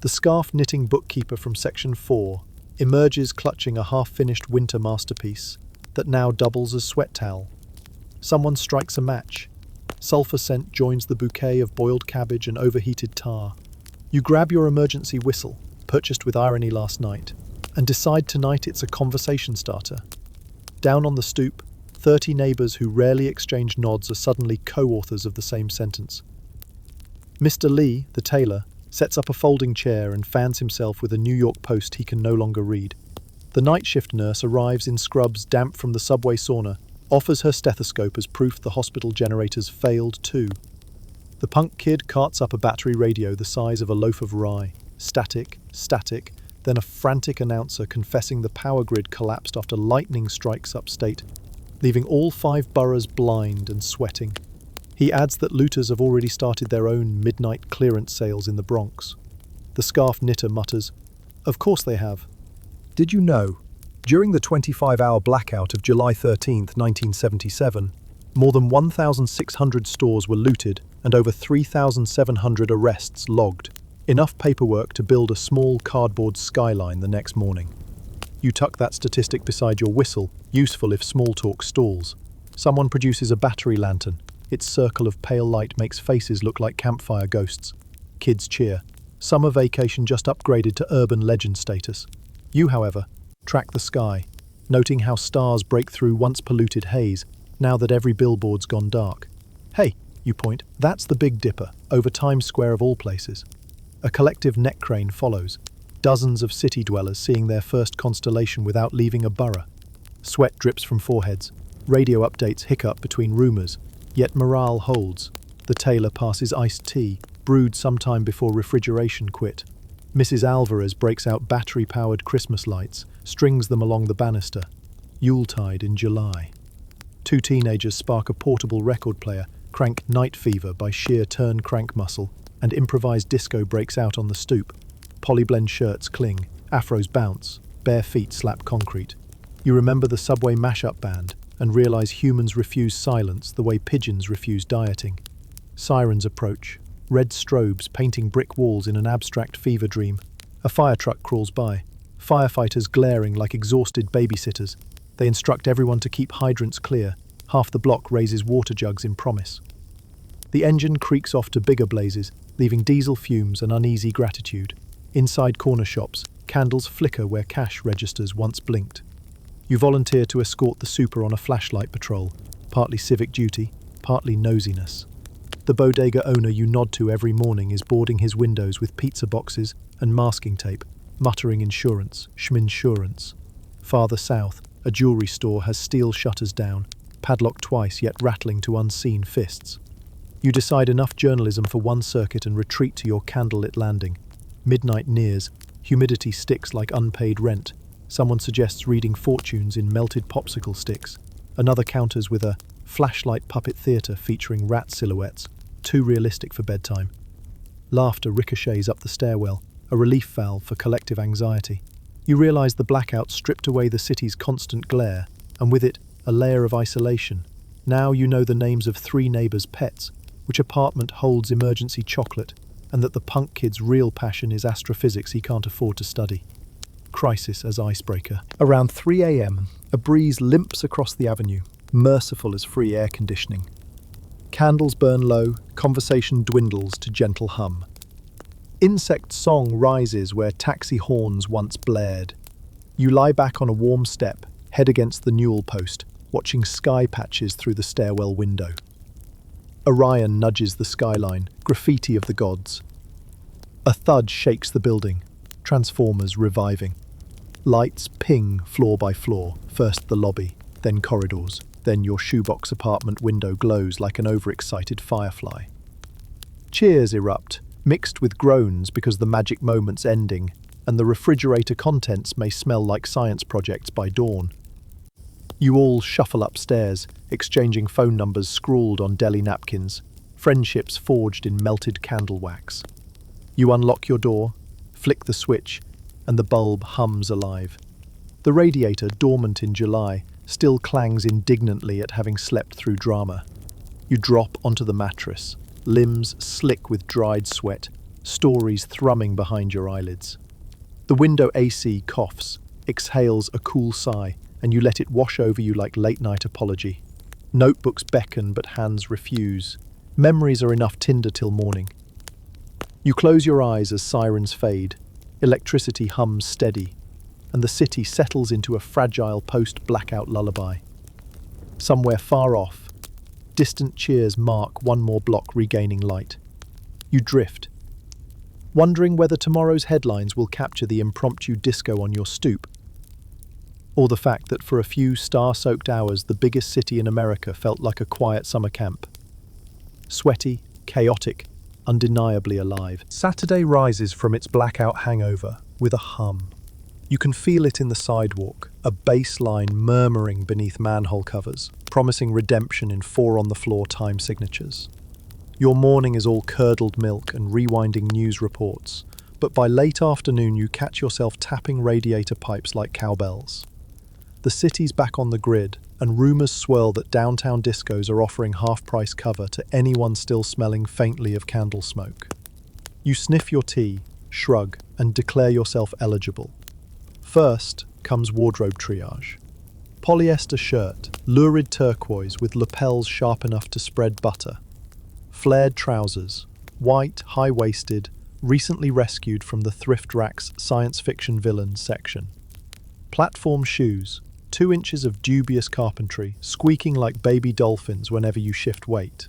The scarf-knitting bookkeeper from Section 4 emerges clutching a half-finished winter masterpiece that now doubles as sweat towel. Someone strikes a match. Sulfur scent joins the bouquet of boiled cabbage and overheated tar. You grab your emergency whistle, purchased with irony last night, and decide tonight it's a conversation starter. Down on the stoop, 30 neighbors who rarely exchange nods are suddenly co-authors of the same sentence. Mr. Lee, the tailor, sets up a folding chair and fans himself with a New York Post he can no longer read. The night shift nurse arrives in scrubs damp from the subway sauna, offers her stethoscope as proof the hospital generators failed too. The punk kid carts up a battery radio the size of a loaf of rye. Static, then a frantic announcer confessing the power grid collapsed after lightning strikes upstate, leaving all 5 boroughs blind and sweating. He adds that looters have already started their own midnight clearance sales in the Bronx. The scarf knitter mutters, "Of course they have." Did you know? During the 25-hour blackout of July 13, 1977, more than 1,600 stores were looted and over 3,700 arrests logged. Enough paperwork to build a small cardboard skyline the next morning. You tuck that statistic beside your whistle, useful if small talk stalls. Someone produces a battery lantern. Its circle of pale light makes faces look like campfire ghosts. Kids cheer. Summer vacation just upgraded to urban legend status. You, however, track the sky, noting how stars break through once polluted haze, now that every billboard's gone dark. "Hey," you point, "that's the Big Dipper, over Times Square of all places." A collective neck crane follows, dozens of city dwellers seeing their first constellation without leaving a borough. Sweat drips from foreheads, radio updates hiccup between rumours, yet morale holds. The tailor passes iced tea, brewed sometime before refrigeration quit. Mrs. Alvarez breaks out battery-powered Christmas lights, strings them along the banister. Yuletide in July. 2 teenagers spark a portable record player, crank Night Fever by sheer turn crank muscle, and improvised disco breaks out on the stoop. Polyblend shirts cling, afros bounce, bare feet slap concrete. You remember the subway mashup band and realize humans refuse silence the way pigeons refuse dieting. Sirens approach, red strobes painting brick walls in an abstract fever dream. A fire truck crawls by, firefighters glaring like exhausted babysitters. They instruct everyone to keep hydrants clear. Half the block raises water jugs in promise. The engine creaks off to bigger blazes, leaving diesel fumes and uneasy gratitude. Inside corner shops, candles flicker where cash registers once blinked. You volunteer to escort the super on a flashlight patrol, partly civic duty, partly nosiness. The bodega owner you nod to every morning is boarding his windows with pizza boxes and masking tape, muttering insurance, schminsurance. Farther south, a jewelry store has steel shutters down, padlocked twice yet rattling to unseen fists. You decide enough journalism for one circuit and retreat to your candlelit landing. Midnight nears, humidity sticks like unpaid rent. Someone suggests reading fortunes in melted popsicle sticks. Another counters with a flashlight puppet theatre featuring rat silhouettes, too realistic for bedtime. Laughter ricochets up the stairwell, a relief valve for collective anxiety. You realize the blackout stripped away the city's constant glare, and with it, a layer of isolation. Now you know the names of 3 neighbours' pets, which apartment holds emergency chocolate, and that the punk kid's real passion is astrophysics he can't afford to study. Crisis as icebreaker. Around 3 a.m., a breeze limps across the avenue, merciful as free air conditioning. Candles burn low, conversation dwindles to gentle hum. Insect song rises where taxi horns once blared. You lie back on a warm step, head against the newel post, watching sky patches through the stairwell window. Orion nudges the skyline, graffiti of the gods. A thud shakes the building, transformers reviving. Lights ping floor by floor, first the lobby, then corridors, then your shoebox apartment window glows like an overexcited firefly. Cheers erupt, mixed with groans because the magic moment's ending, and the refrigerator contents may smell like science projects by dawn. You all shuffle upstairs, exchanging phone numbers scrawled on deli napkins, friendships forged in melted candle wax. You unlock your door, flick the switch, and the bulb hums alive. The radiator, dormant in July, still clangs indignantly at having slept through drama. You drop onto the mattress, limbs slick with dried sweat, stories thrumming behind your eyelids. The window AC coughs, exhales a cool sigh, and you let it wash over you like late-night apology. Notebooks beckon, but hands refuse. Memories are enough tinder till morning. You close your eyes as sirens fade. Electricity hums steady, and the city settles into a fragile post-blackout lullaby. Somewhere far off, distant cheers mark one more block regaining light. You drift, wondering whether tomorrow's headlines will capture the impromptu disco on your stoop, or the fact that for a few star-soaked hours the biggest city in America felt like a quiet summer camp. Sweaty, chaotic, undeniably alive. Saturday rises from its blackout hangover with a hum. You can feel it in the sidewalk, a bass line murmuring beneath manhole covers, promising redemption in four-on-the-floor time signatures. Your morning is all curdled milk and rewinding news reports, but by late afternoon you catch yourself tapping radiator pipes like cowbells. The city's back on the grid, and rumours swirl that downtown discos are offering half-price cover to anyone still smelling faintly of candle smoke. You sniff your tea, shrug, and declare yourself eligible. First comes wardrobe triage. Polyester shirt, lurid turquoise with lapels sharp enough to spread butter. Flared trousers, white, high-waisted, recently rescued from the thrift rack's science fiction villains section. Platform shoes, 2 inches of dubious carpentry, squeaking like baby dolphins whenever you shift weight.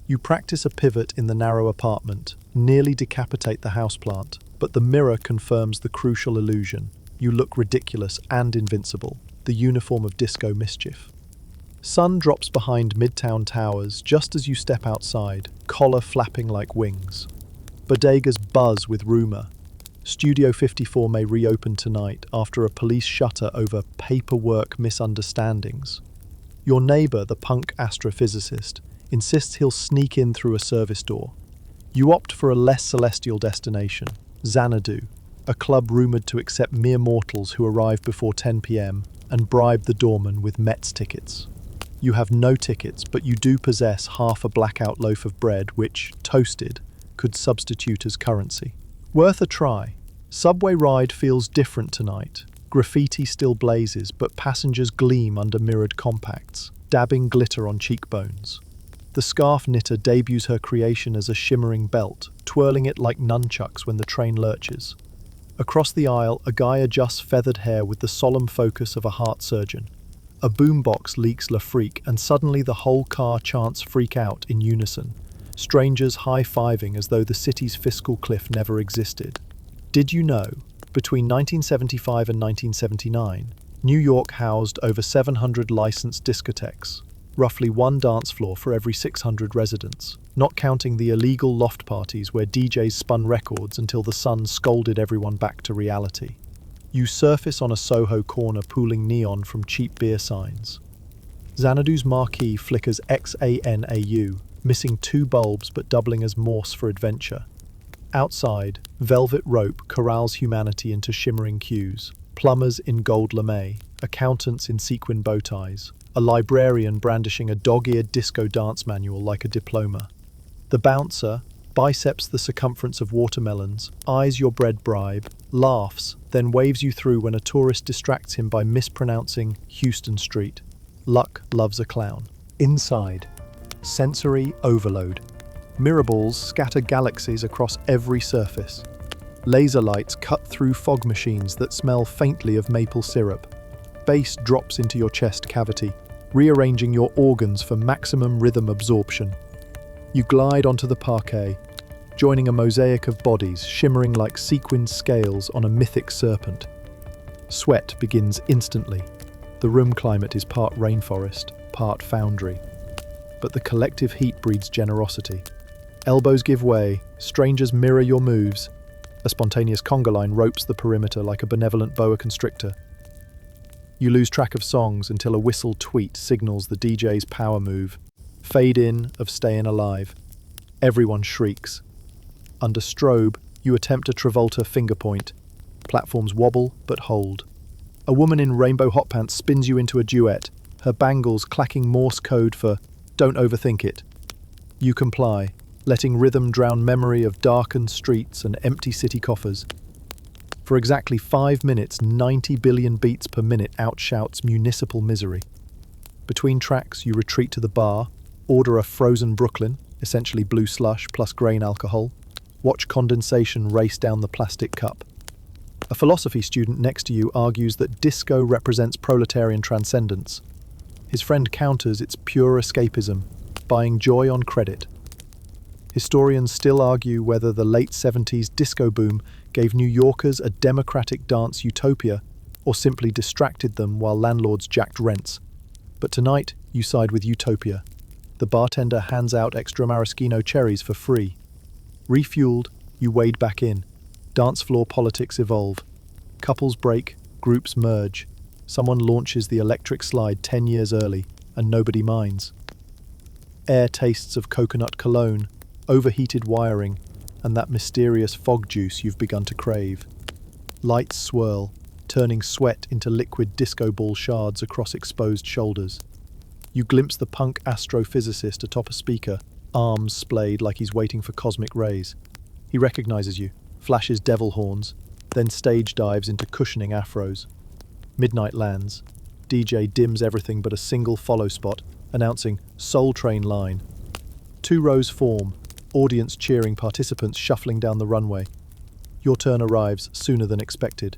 You practice a pivot in the narrow apartment, nearly decapitate the houseplant, but the mirror confirms the crucial illusion. You look ridiculous and invincible, the uniform of disco mischief. Sun drops behind Midtown Towers just as you step outside, collar flapping like wings. Bodegas buzz with rumour. Studio 54 may reopen tonight after a police shutter over paperwork misunderstandings. Your neighbour, the punk astrophysicist, insists he'll sneak in through a service door. You opt for a less celestial destination, Xanadu, a club rumoured to accept mere mortals who arrive before 10 p.m. and bribe the doorman with Mets tickets. You have no tickets, but you do possess half a blackout loaf of bread which, toasted, could substitute as currency. Worth a try. Subway ride feels different tonight. Graffiti still blazes, but passengers gleam under mirrored compacts, dabbing glitter on cheekbones. The scarf knitter debuts her creation as a shimmering belt, twirling it like nunchucks when the train lurches. Across the aisle, a guy adjusts feathered hair with the solemn focus of a heart surgeon. A boombox leaks La Freak, and suddenly the whole car chants Freak Out in unison, strangers high-fiving as though the city's fiscal cliff never existed. Did you know, between 1975 and 1979, New York housed over 700 licensed discotheques, roughly one dance floor for every 600 residents, not counting the illegal loft parties where DJs spun records until the sun scolded everyone back to reality. You surface on a Soho corner pooling neon from cheap beer signs. Xanadu's marquee flickers XANAU, missing 2 bulbs but doubling as Morse for adventure. Outside, velvet rope corrals humanity into shimmering queues, plumbers in gold lame, accountants in sequin bow ties, a librarian brandishing a dog-eared disco dance manual like a diploma. The bouncer biceps the circumference of watermelons, eyes your bread bribe, laughs, then waves you through when a tourist distracts him by mispronouncing Houston Street. Luck loves a clown. Inside, sensory overload. Mirror balls scatter galaxies across every surface. Laser lights cut through fog machines that smell faintly of maple syrup. Bass drops into your chest cavity, rearranging your organs for maximum rhythm absorption. You glide onto the parquet, joining a mosaic of bodies shimmering like sequined scales on a mythic serpent. Sweat begins instantly. The room climate is part rainforest, part foundry. But the collective heat breeds generosity. Elbows give way, strangers mirror your moves. A spontaneous conga line ropes the perimeter like a benevolent boa constrictor. You lose track of songs until a whistle tweet signals the DJ's power move. Fade in of Stayin' Alive. Everyone shrieks. Under strobe, you attempt a Travolta finger point. Platforms wobble but hold. A woman in rainbow hot pants spins you into a duet, her bangles clacking Morse code for "Don't overthink it." You comply, letting rhythm drown memory of darkened streets and empty city coffers. For exactly 5 minutes, 90 billion beats per minute outshouts municipal misery. Between tracks, you retreat to the bar, order a frozen Brooklyn, essentially blue slush plus grain alcohol, watch condensation race down the plastic cup. A philosophy student next to you argues that disco represents proletarian transcendence. His friend counters its pure escapism, buying joy on credit. Historians still argue whether the late 70s disco boom gave New Yorkers a democratic dance utopia or simply distracted them while landlords jacked rents. But tonight, you side with utopia. The bartender hands out extra maraschino cherries for free. Refueled, you wade back in. Dance floor politics evolve. Couples break, groups merge. Someone launches the electric slide 10 years early, and nobody minds. Air tastes of coconut cologne, overheated wiring, and that mysterious fog juice you've begun to crave. Lights swirl, turning sweat into liquid disco ball shards across exposed shoulders. You glimpse the punk astrophysicist atop a speaker, arms splayed like he's waiting for cosmic rays. He recognizes you, flashes devil horns, then stage dives into cushioning afros. Midnight lands. DJ dims everything but a single follow spot, announcing Soul Train line. 2 rows form, audience cheering, participants shuffling down the runway. Your turn arrives sooner than expected.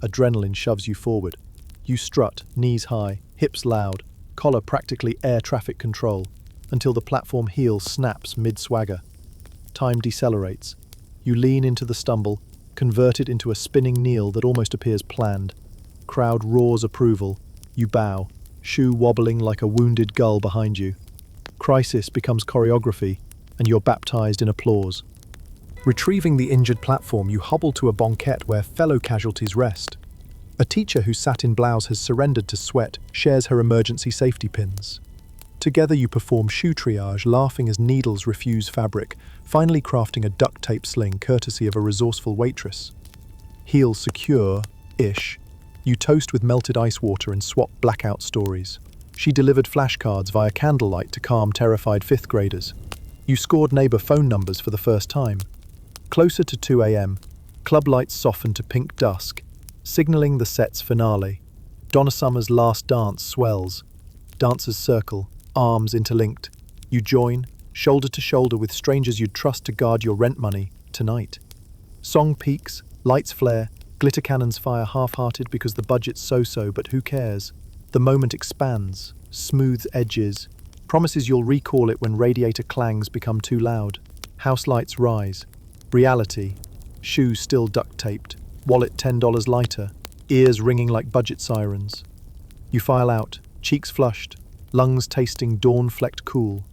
Adrenaline shoves you forward. You strut, knees high, hips loud, collar practically air traffic control, until the platform heel snaps mid-swagger. Time decelerates. You lean into the stumble, convert it into a spinning kneel that almost appears planned. Crowd roars approval. You bow, shoe wobbling like a wounded gull behind you. Crisis becomes choreography, and you're baptized in applause. Retrieving the injured platform, you hobble to a banquette where fellow casualties rest. A teacher whose satin blouse has surrendered to sweat shares her emergency safety pins. Together you perform shoe triage, laughing as needles refuse fabric, finally crafting a duct tape sling courtesy of a resourceful waitress. Heels secure-ish, you toast with melted ice water and swap blackout stories. She delivered flashcards via candlelight to calm terrified 5th graders. You scored neighbor phone numbers for the first time. Closer to 2 a.m., club lights soften to pink dusk, signaling the set's finale. Donna Summer's last dance swells. Dancers circle, arms interlinked. You join, shoulder to shoulder with strangers you'd trust to guard your rent money, tonight. Song peaks, lights flare, glitter cannons fire half-hearted because the budget's so-so, but who cares? The moment expands, smooths edges, promises you'll recall it when radiator clangs become too loud. House lights rise. Reality. Shoes still duct-taped. Wallet $10 lighter. Ears ringing like budget sirens. You file out, cheeks flushed, lungs tasting dawn-flecked cool.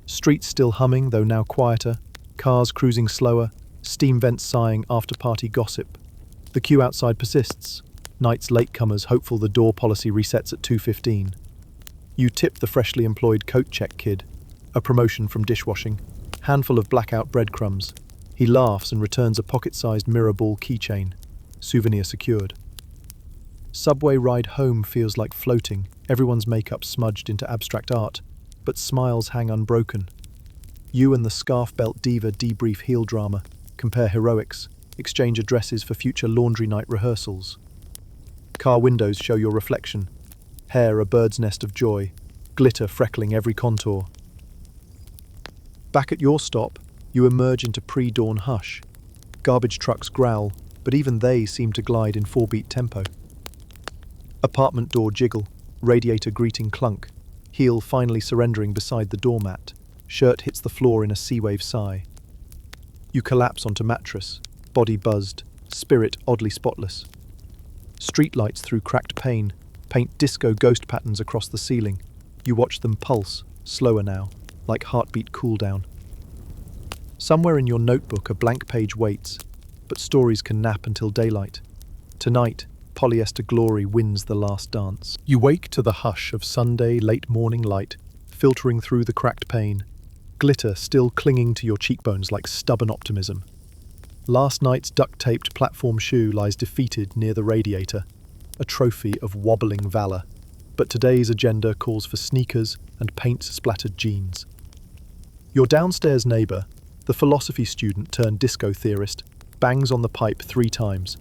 Streets still humming, though now quieter. Cars cruising slower. Steam vents sighing after-party gossip. The queue outside persists. Night's latecomers hopeful the door policy resets at 2:15. You tip the freshly employed coat check kid. A promotion from dishwashing. Handful of blackout breadcrumbs. He laughs and returns a pocket-sized mirror ball keychain. Souvenir secured. Subway ride home feels like floating, everyone's makeup smudged into abstract art, but smiles hang unbroken. You and the scarf belt diva debrief heel drama, compare heroics, exchange addresses for future laundry night rehearsals. Car windows show your reflection. Hair a bird's nest of joy, glitter freckling every contour. Back at your stop, you emerge into pre-dawn hush. Garbage trucks growl, but even they seem to glide in 4-beat tempo. Apartment door jiggle, radiator greeting clunk, heel finally surrendering beside the doormat. Shirt hits the floor in a sea-wave sigh. You collapse onto mattress, body buzzed, spirit oddly spotless. Streetlights through cracked pane paint disco ghost patterns across the ceiling. You watch them pulse, slower now, like heartbeat cooldown. Somewhere in your notebook a blank page waits, but stories can nap until daylight. Tonight, polyester glory wins the last dance. You wake to the hush of Sunday late morning light, filtering through the cracked pane, glitter still clinging to your cheekbones like stubborn optimism. Last night's duct-taped platform shoe lies defeated near the radiator, a trophy of wobbling valor. But today's agenda calls for sneakers and paint-splattered jeans. Your downstairs neighbor, the philosophy student turned disco theorist, bangs on the pipe 3 times,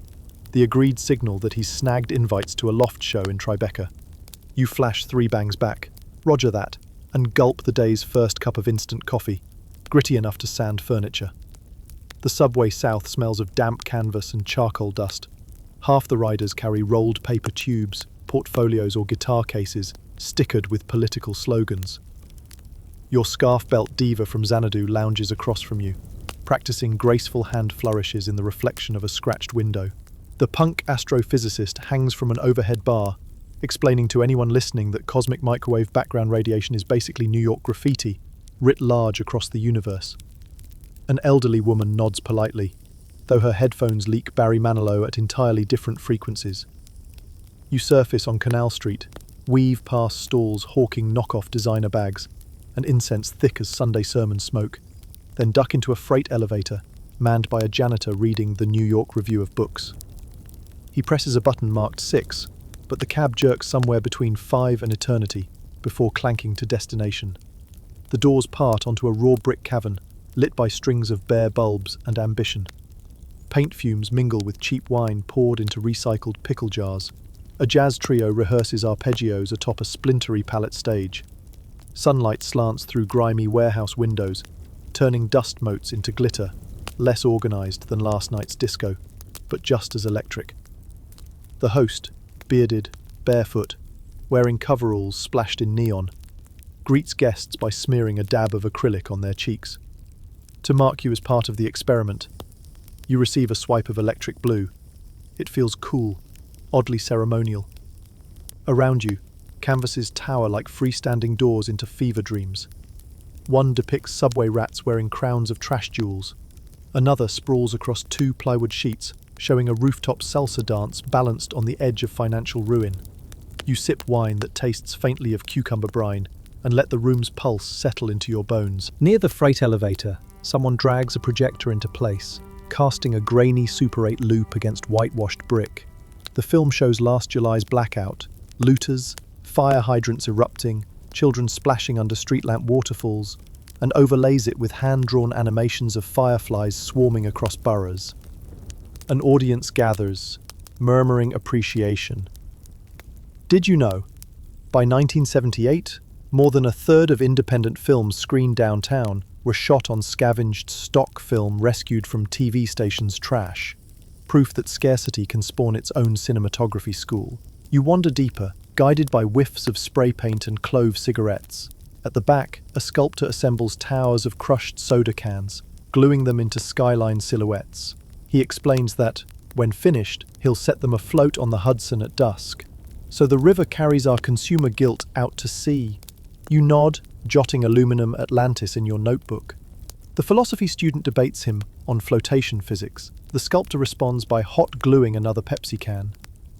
the agreed signal that he's snagged invites to a loft show in Tribeca. You flash 3 bangs back, roger that, and gulp the day's first cup of instant coffee, gritty enough to sand furniture. The subway south smells of damp canvas and charcoal dust. Half the riders carry rolled paper tubes, portfolios or guitar cases, stickered with political slogans. Your scarf belt diva from Xanadu lounges across from you, practicing graceful hand flourishes in the reflection of a scratched window. The punk astrophysicist hangs from an overhead bar, explaining to anyone listening that cosmic microwave background radiation is basically New York graffiti, writ large across the universe. An elderly woman nods politely. though her headphones leak Barry Manilow at entirely different frequencies. You surface on Canal Street, weave past stalls hawking knockoff designer bags, and incense thick as Sunday sermon smoke, then duck into a freight elevator, manned by a janitor reading the New York Review of Books. He presses a button marked 6, but the cab jerks somewhere between 5 and eternity, before clanking to destination. The doors part onto a raw brick cavern, lit by strings of bare bulbs and ambition. Paint fumes mingle with cheap wine poured into recycled pickle jars. A jazz trio rehearses arpeggios atop a splintery pallet stage. Sunlight slants through grimy warehouse windows, turning dust motes into glitter, less organized than last night's disco, but just as electric. The host, bearded, barefoot, wearing coveralls splashed in neon, greets guests by smearing a dab of acrylic on their cheeks. To mark you as part of the experiment, you receive a swipe of electric blue. It feels cool, oddly ceremonial. Around you, canvases tower like freestanding doors into fever dreams. One depicts subway rats wearing crowns of trash jewels. Another sprawls across 2 plywood sheets, showing a rooftop salsa dance balanced on the edge of financial ruin. You sip wine that tastes faintly of cucumber brine, and let the room's pulse settle into your bones. Near the freight elevator, someone drags a projector into place, casting a grainy Super 8 loop against whitewashed brick. The film shows last July's blackout, looters, fire hydrants erupting, children splashing under street lamp waterfalls, and overlays it with hand-drawn animations of fireflies swarming across boroughs. An audience gathers, murmuring appreciation. Did you know? By 1978, more than a third of independent films screened downtown were shot on scavenged stock film rescued from TV stations' trash. Proof that scarcity can spawn its own cinematography school. You wander deeper, guided by whiffs of spray paint and clove cigarettes. At the back, a sculptor assembles towers of crushed soda cans, gluing them into skyline silhouettes. He explains that, when finished, he'll set them afloat on the Hudson at dusk. So the river carries our consumer guilt out to sea. You nod, jotting aluminum Atlantis in your notebook. The philosophy student debates him on flotation physics. The sculptor responds by hot gluing another Pepsi can.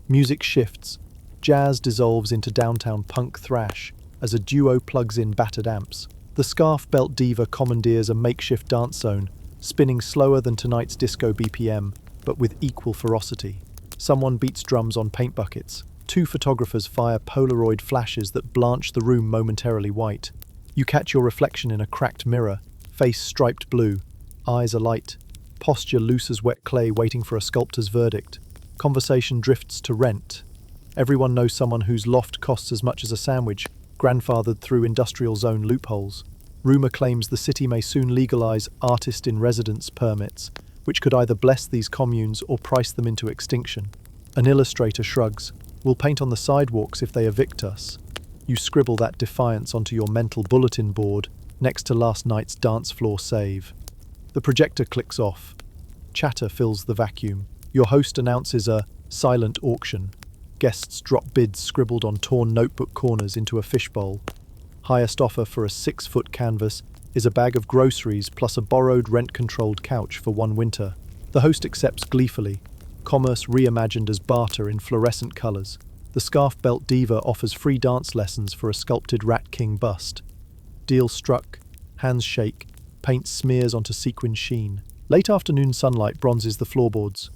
Music shifts. Jazz dissolves into downtown punk thrash as a duo plugs in battered amps. The scarf belt diva commandeers a makeshift dance zone, spinning slower than tonight's disco BPM, but with equal ferocity. Someone beats drums on paint buckets. 2 photographers fire Polaroid flashes that blanch the room momentarily white. You catch your reflection in a cracked mirror, face striped blue, eyes alight, posture loose as wet clay waiting for a sculptor's verdict. Conversation drifts to rent. Everyone knows someone whose loft costs as much as a sandwich, grandfathered through industrial zone loopholes. Rumour claims the city may soon legalise artist-in-residence permits, which could either bless these communes or price them into extinction. An illustrator shrugs. We'll paint on the sidewalks if they evict us. You scribble that defiance onto your mental bulletin board next to last night's dance floor save. The projector clicks off. Chatter fills the vacuum. Your host announces a silent auction. Guests drop bids scribbled on torn notebook corners into a fishbowl. Highest offer for a 6-foot canvas is a bag of groceries plus a borrowed rent-controlled couch for 1 winter. The host accepts gleefully. Commerce reimagined as barter in fluorescent colours. The scarf belt diva offers free dance lessons for a sculpted Rat King bust. Deal struck. Hands shake. Paint smears onto sequin sheen. Late afternoon sunlight bronzes the floorboards.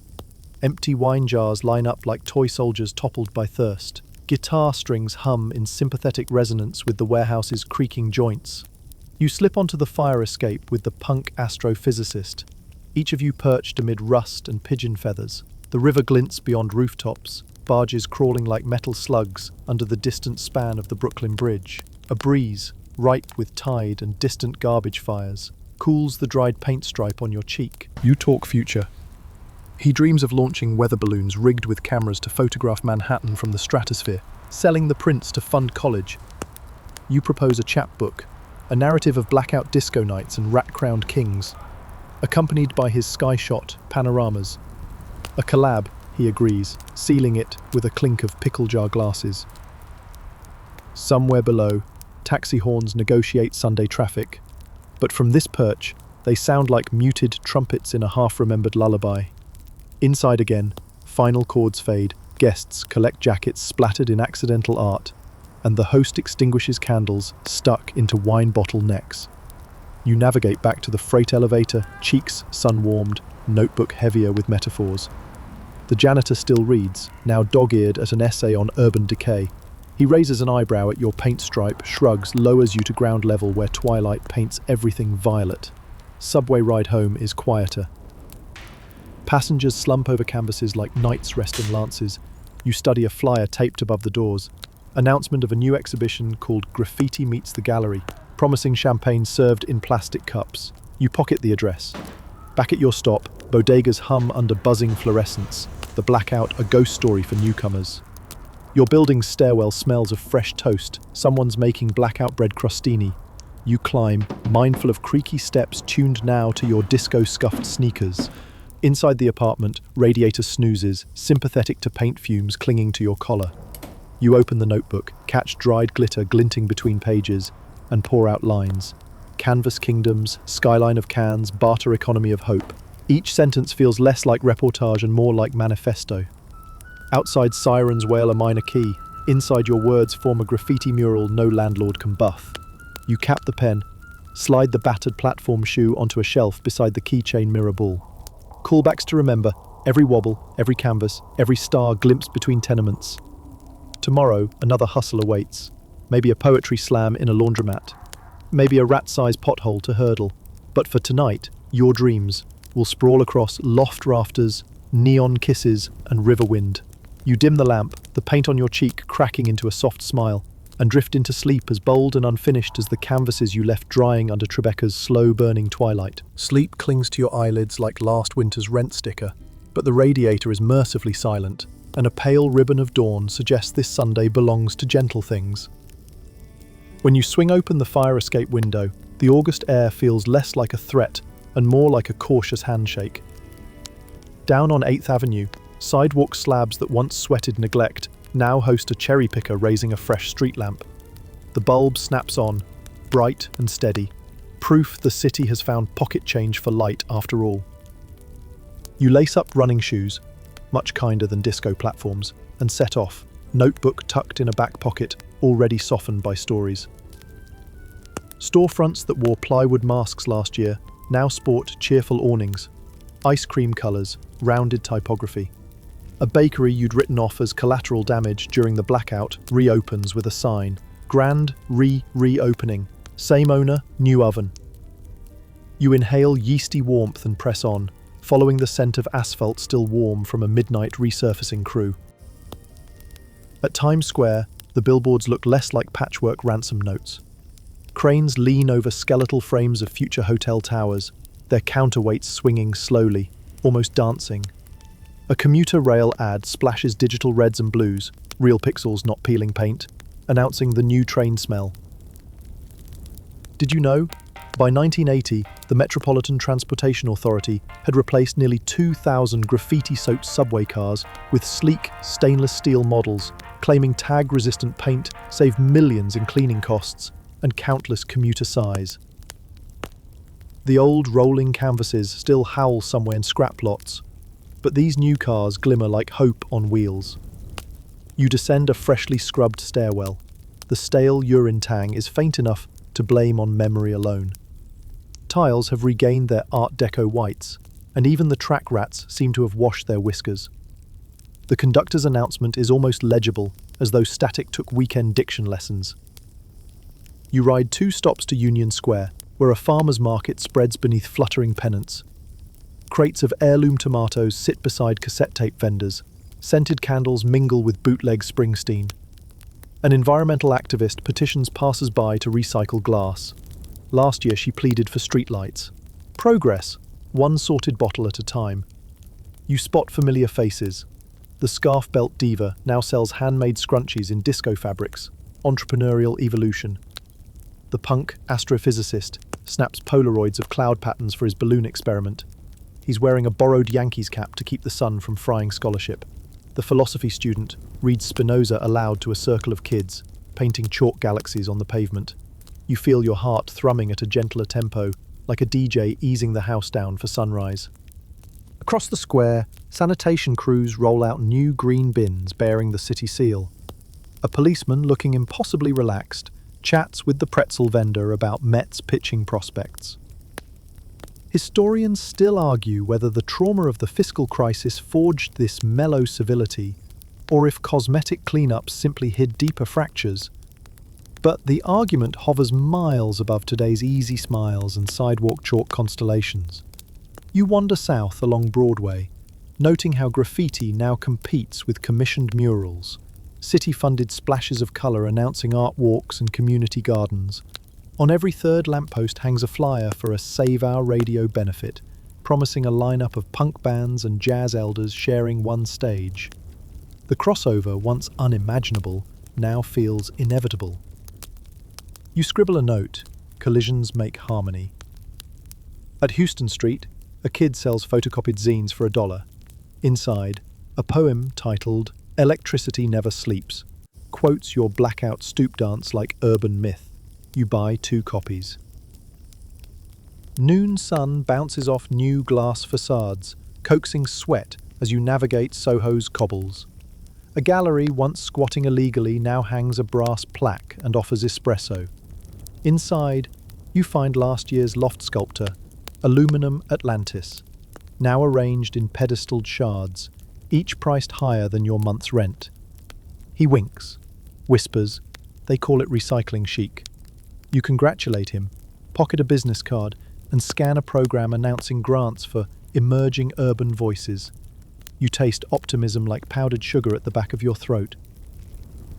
Empty wine jars line up like toy soldiers toppled by thirst. Guitar strings hum in sympathetic resonance with the warehouse's creaking joints. You slip onto the fire escape with the punk astrophysicist, each of you perched amid rust and pigeon feathers. The river glints beyond rooftops, barges crawling like metal slugs under the distant span of the Brooklyn Bridge. A breeze, ripe with tide and distant garbage fires, cools the dried paint stripe on your cheek. You talk future. He dreams of launching weather balloons rigged with cameras to photograph Manhattan from the stratosphere, selling the prints to fund college. You propose a chapbook, a narrative of blackout disco nights and rat-crowned kings, accompanied by his sky-shot panoramas. A collab, he agrees, sealing it with a clink of pickle jar glasses. Somewhere below, taxi horns negotiate Sunday traffic. But from this perch, They sound like muted trumpets in a half-remembered lullaby. Inside again, final chords fade, guests collect jackets splattered in accidental art, and the host extinguishes candles stuck into wine bottle necks. You navigate back to the freight elevator, cheeks sun-warmed, notebook heavier with metaphors. The janitor still reads, now dog-eared at an essay on urban decay. He raises an eyebrow at your paint stripe, shrugs, lowers you to ground level where twilight paints everything violet. Subway ride home is quieter. Passengers slump over canvases like knights resting lances. You study a flyer taped above the doors. Announcement of a new exhibition called Graffiti Meets the Gallery, promising champagne served in plastic cups. You pocket the address. Back at your stop, bodegas hum under buzzing fluorescence, the blackout a ghost story for newcomers. Your building's stairwell smells of fresh toast, someone's making blackout bread crostini. You climb, mindful of creaky steps tuned now to your disco-scuffed sneakers. Inside the apartment, radiator snoozes, sympathetic to paint fumes clinging to your collar. You open the notebook, catch dried glitter glinting between pages, and pour out lines. Canvas kingdoms, skyline of Cannes, barter economy of hope. Each sentence feels less like reportage and more like manifesto. Outside sirens wail a minor key. Inside your words form a graffiti mural no landlord can buff. You cap the pen, slide the battered platform shoe onto a shelf beside the keychain mirror ball. Callbacks to remember, every wobble, every canvas, every star glimpsed between tenements. Tomorrow, another hustle awaits. Maybe a poetry slam in a laundromat. Maybe a rat-sized pothole to hurdle. But for tonight, your dreams will sprawl across loft rafters, neon kisses, and river wind. You dim the lamp, the paint on your cheek cracking into a soft smile, and drift into sleep as bold and unfinished as the canvases you left drying under Tribeca's slow-burning twilight. Sleep clings to your eyelids like last winter's rent sticker, but the radiator is mercifully silent, and a pale ribbon of dawn suggests this Sunday belongs to gentle things. When you swing open the fire escape window, the August air feels less like a threat and more like a cautious handshake. Down on 8th Avenue, sidewalk slabs that once sweated neglect now host a cherry picker raising a fresh street lamp. The bulb snaps on, bright and steady, proof the city has found pocket change for light after all. You lace up running shoes, much kinder than disco platforms, and set off, notebook tucked in a back pocket, already softened by stories. Storefronts that wore plywood masks last year now sport cheerful awnings, ice cream colours, rounded typography. A bakery you'd written off as collateral damage during the blackout reopens with a sign. Grand reopening. Same owner, new oven. You inhale yeasty warmth and press on, following the scent of asphalt still warm from a midnight resurfacing crew. At Times Square, the billboards look less like patchwork ransom notes. Cranes lean over skeletal frames of future hotel towers, their counterweights swinging slowly, almost dancing. A commuter rail ad splashes digital reds and blues, real pixels not peeling paint, announcing the new train smell. Did you know? By 1980, the Metropolitan Transportation Authority had replaced nearly 2,000 graffiti-soaked subway cars with sleek, stainless steel models, claiming tag-resistant paint saved millions in cleaning costs and countless commuter sighs. The old rolling canvases still howl somewhere in scrap lots, but these new cars glimmer like hope on wheels. You descend a freshly scrubbed stairwell. The stale urine tang is faint enough to blame on memory alone. Tiles have regained their Art Deco whites, and even the track rats seem to have washed their whiskers. The conductor's announcement is almost legible, as though Static took weekend diction lessons. You ride 2 stops to Union Square, where a farmer's market spreads beneath fluttering pennants. Crates of heirloom tomatoes sit beside cassette tape vendors. Scented candles mingle with bootleg Springsteen. An environmental activist petitions passers-by to recycle glass. Last year she pleaded for streetlights. Progress, one sorted bottle at a time. You spot familiar faces. The scarf belt diva now sells handmade scrunchies in disco fabrics. Entrepreneurial evolution. The punk astrophysicist snaps Polaroids of cloud patterns for his balloon experiment. He's wearing a borrowed Yankees cap to keep the sun from frying scholarship. The philosophy student reads Spinoza aloud to a circle of kids, painting chalk galaxies on the pavement. You feel your heart thrumming at a gentler tempo like a DJ easing the house down for sunrise. Across the square, sanitation crews roll out new green bins bearing the city seal. A policeman, looking impossibly relaxed, chats with the pretzel vendor about Mets pitching prospects. Historians still argue whether the trauma of the fiscal crisis forged this mellow civility, or if cosmetic cleanups simply hid deeper fractures. But the argument hovers miles above today's easy smiles and sidewalk chalk constellations. You wander south along Broadway, noting how graffiti now competes with commissioned murals, city-funded splashes of colour announcing art walks and community gardens. On every third lamppost hangs a flyer for a Save Our Radio benefit, promising a lineup of punk bands and jazz elders sharing one stage. The crossover, once unimaginable, now feels inevitable. You scribble a note, collisions make harmony. At Houston Street, a kid sells photocopied zines for $1. Inside, a poem titled "Electricity Never Sleeps" quotes your blackout stoop dance like urban myth. You buy 2 copies. Noon sun bounces off new glass facades, coaxing sweat as you navigate Soho's cobbles. A gallery once squatting illegally now hangs a brass plaque and offers espresso. Inside, you find last year's loft sculptor, Aluminum Atlantis, now arranged in pedestaled shards, each priced higher than your month's rent. He winks, whispers, they call it recycling chic. You congratulate him, pocket a business card, and scan a program announcing grants for emerging urban voices. You taste optimism like powdered sugar at the back of your throat.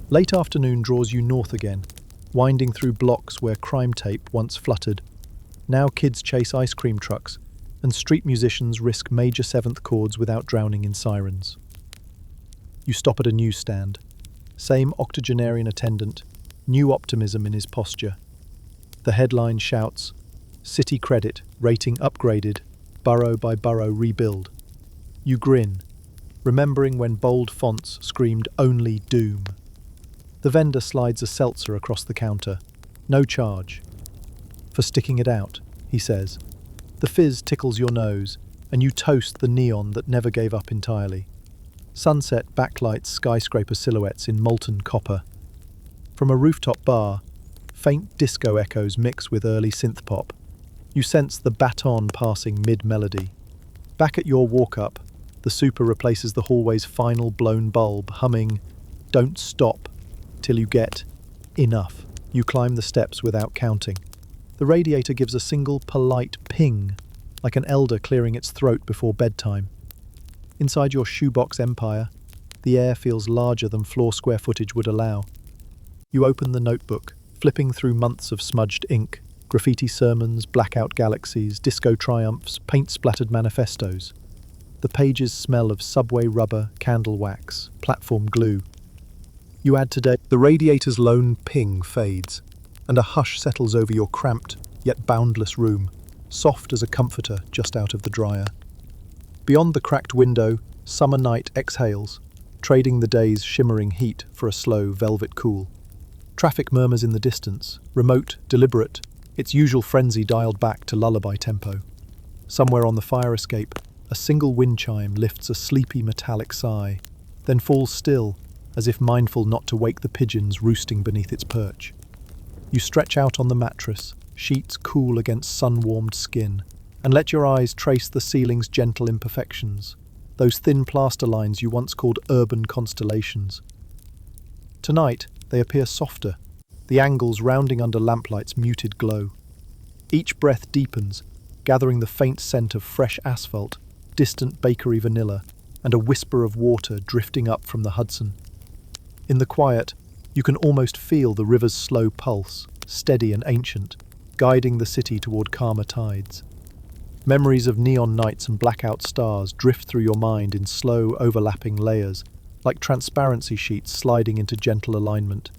Late afternoon draws you north again, winding through blocks where crime tape once fluttered. Now kids chase ice cream trucks, and street musicians risk major 7th chords without drowning in sirens. You stop at a newsstand. Same octogenarian attendant, new optimism in his posture. The headline shouts, "City credit, rating upgraded, borough by borough rebuild." You grin, remembering when bold fonts screamed only doom. The vendor slides a seltzer across the counter. No charge. For sticking it out, he says. The fizz tickles your nose, and you toast the neon that never gave up entirely. Sunset backlights skyscraper silhouettes in molten copper. From a rooftop bar, faint disco echoes mix with early synth pop. You sense the baton passing mid-melody. Back at your walk-up, the super replaces the hallway's final blown bulb, humming, "Don't stop," till you get enough. You climb the steps without counting. The radiator gives a single polite ping, like an elder clearing its throat before bedtime. Inside your shoebox empire, the air feels larger than floor square footage would allow. You open the notebook, flipping through months of smudged ink, graffiti sermons, blackout galaxies, disco triumphs, paint-splattered manifestos. The pages smell of subway rubber, candle wax, platform glue. You add today, the radiator's lone ping fades, and a hush settles over your cramped, yet boundless room, soft as a comforter just out of the dryer. Beyond the cracked window, summer night exhales, trading the day's shimmering heat for a slow velvet cool. Traffic murmurs in the distance, remote, deliberate, its usual frenzy dialed back to lullaby tempo. Somewhere on the fire escape, a single wind chime lifts a sleepy metallic sigh, then falls still, as if mindful not to wake the pigeons roosting beneath its perch. You stretch out on the mattress, sheets cool against sun-warmed skin, and let your eyes trace the ceiling's gentle imperfections, those thin plaster lines you once called urban constellations. Tonight, they appear softer, the angles rounding under lamplight's muted glow. Each breath deepens, gathering the faint scent of fresh asphalt, distant bakery vanilla, and a whisper of water drifting up from the Hudson. In the quiet, you can almost feel the river's slow pulse, steady and ancient, guiding the city toward calmer tides. Memories of neon nights and blackout stars drift through your mind in slow, overlapping layers, like transparency sheets sliding into gentle alignment.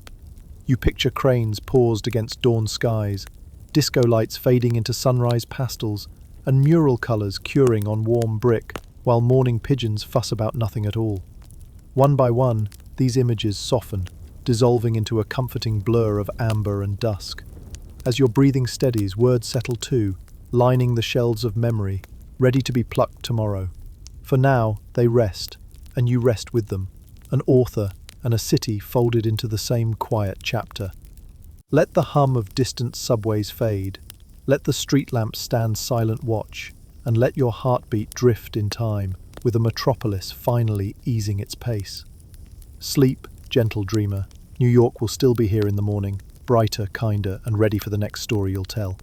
You picture cranes paused against dawn skies, disco lights fading into sunrise pastels, and mural colours curing on warm brick, while morning pigeons fuss about nothing at all. One by one, these images soften, dissolving into a comforting blur of amber and dusk. As your breathing steadies, words settle too, lining the shelves of memory, ready to be plucked tomorrow. For now, they rest, and you rest with them, an author and a city folded into the same quiet chapter. Let the hum of distant subways fade, let the street lamps stand silent watch, and let your heartbeat drift in time, with a metropolis finally easing its pace. Sleep, gentle dreamer. New York will still be here in the morning, brighter, kinder, and ready for the next story you'll tell.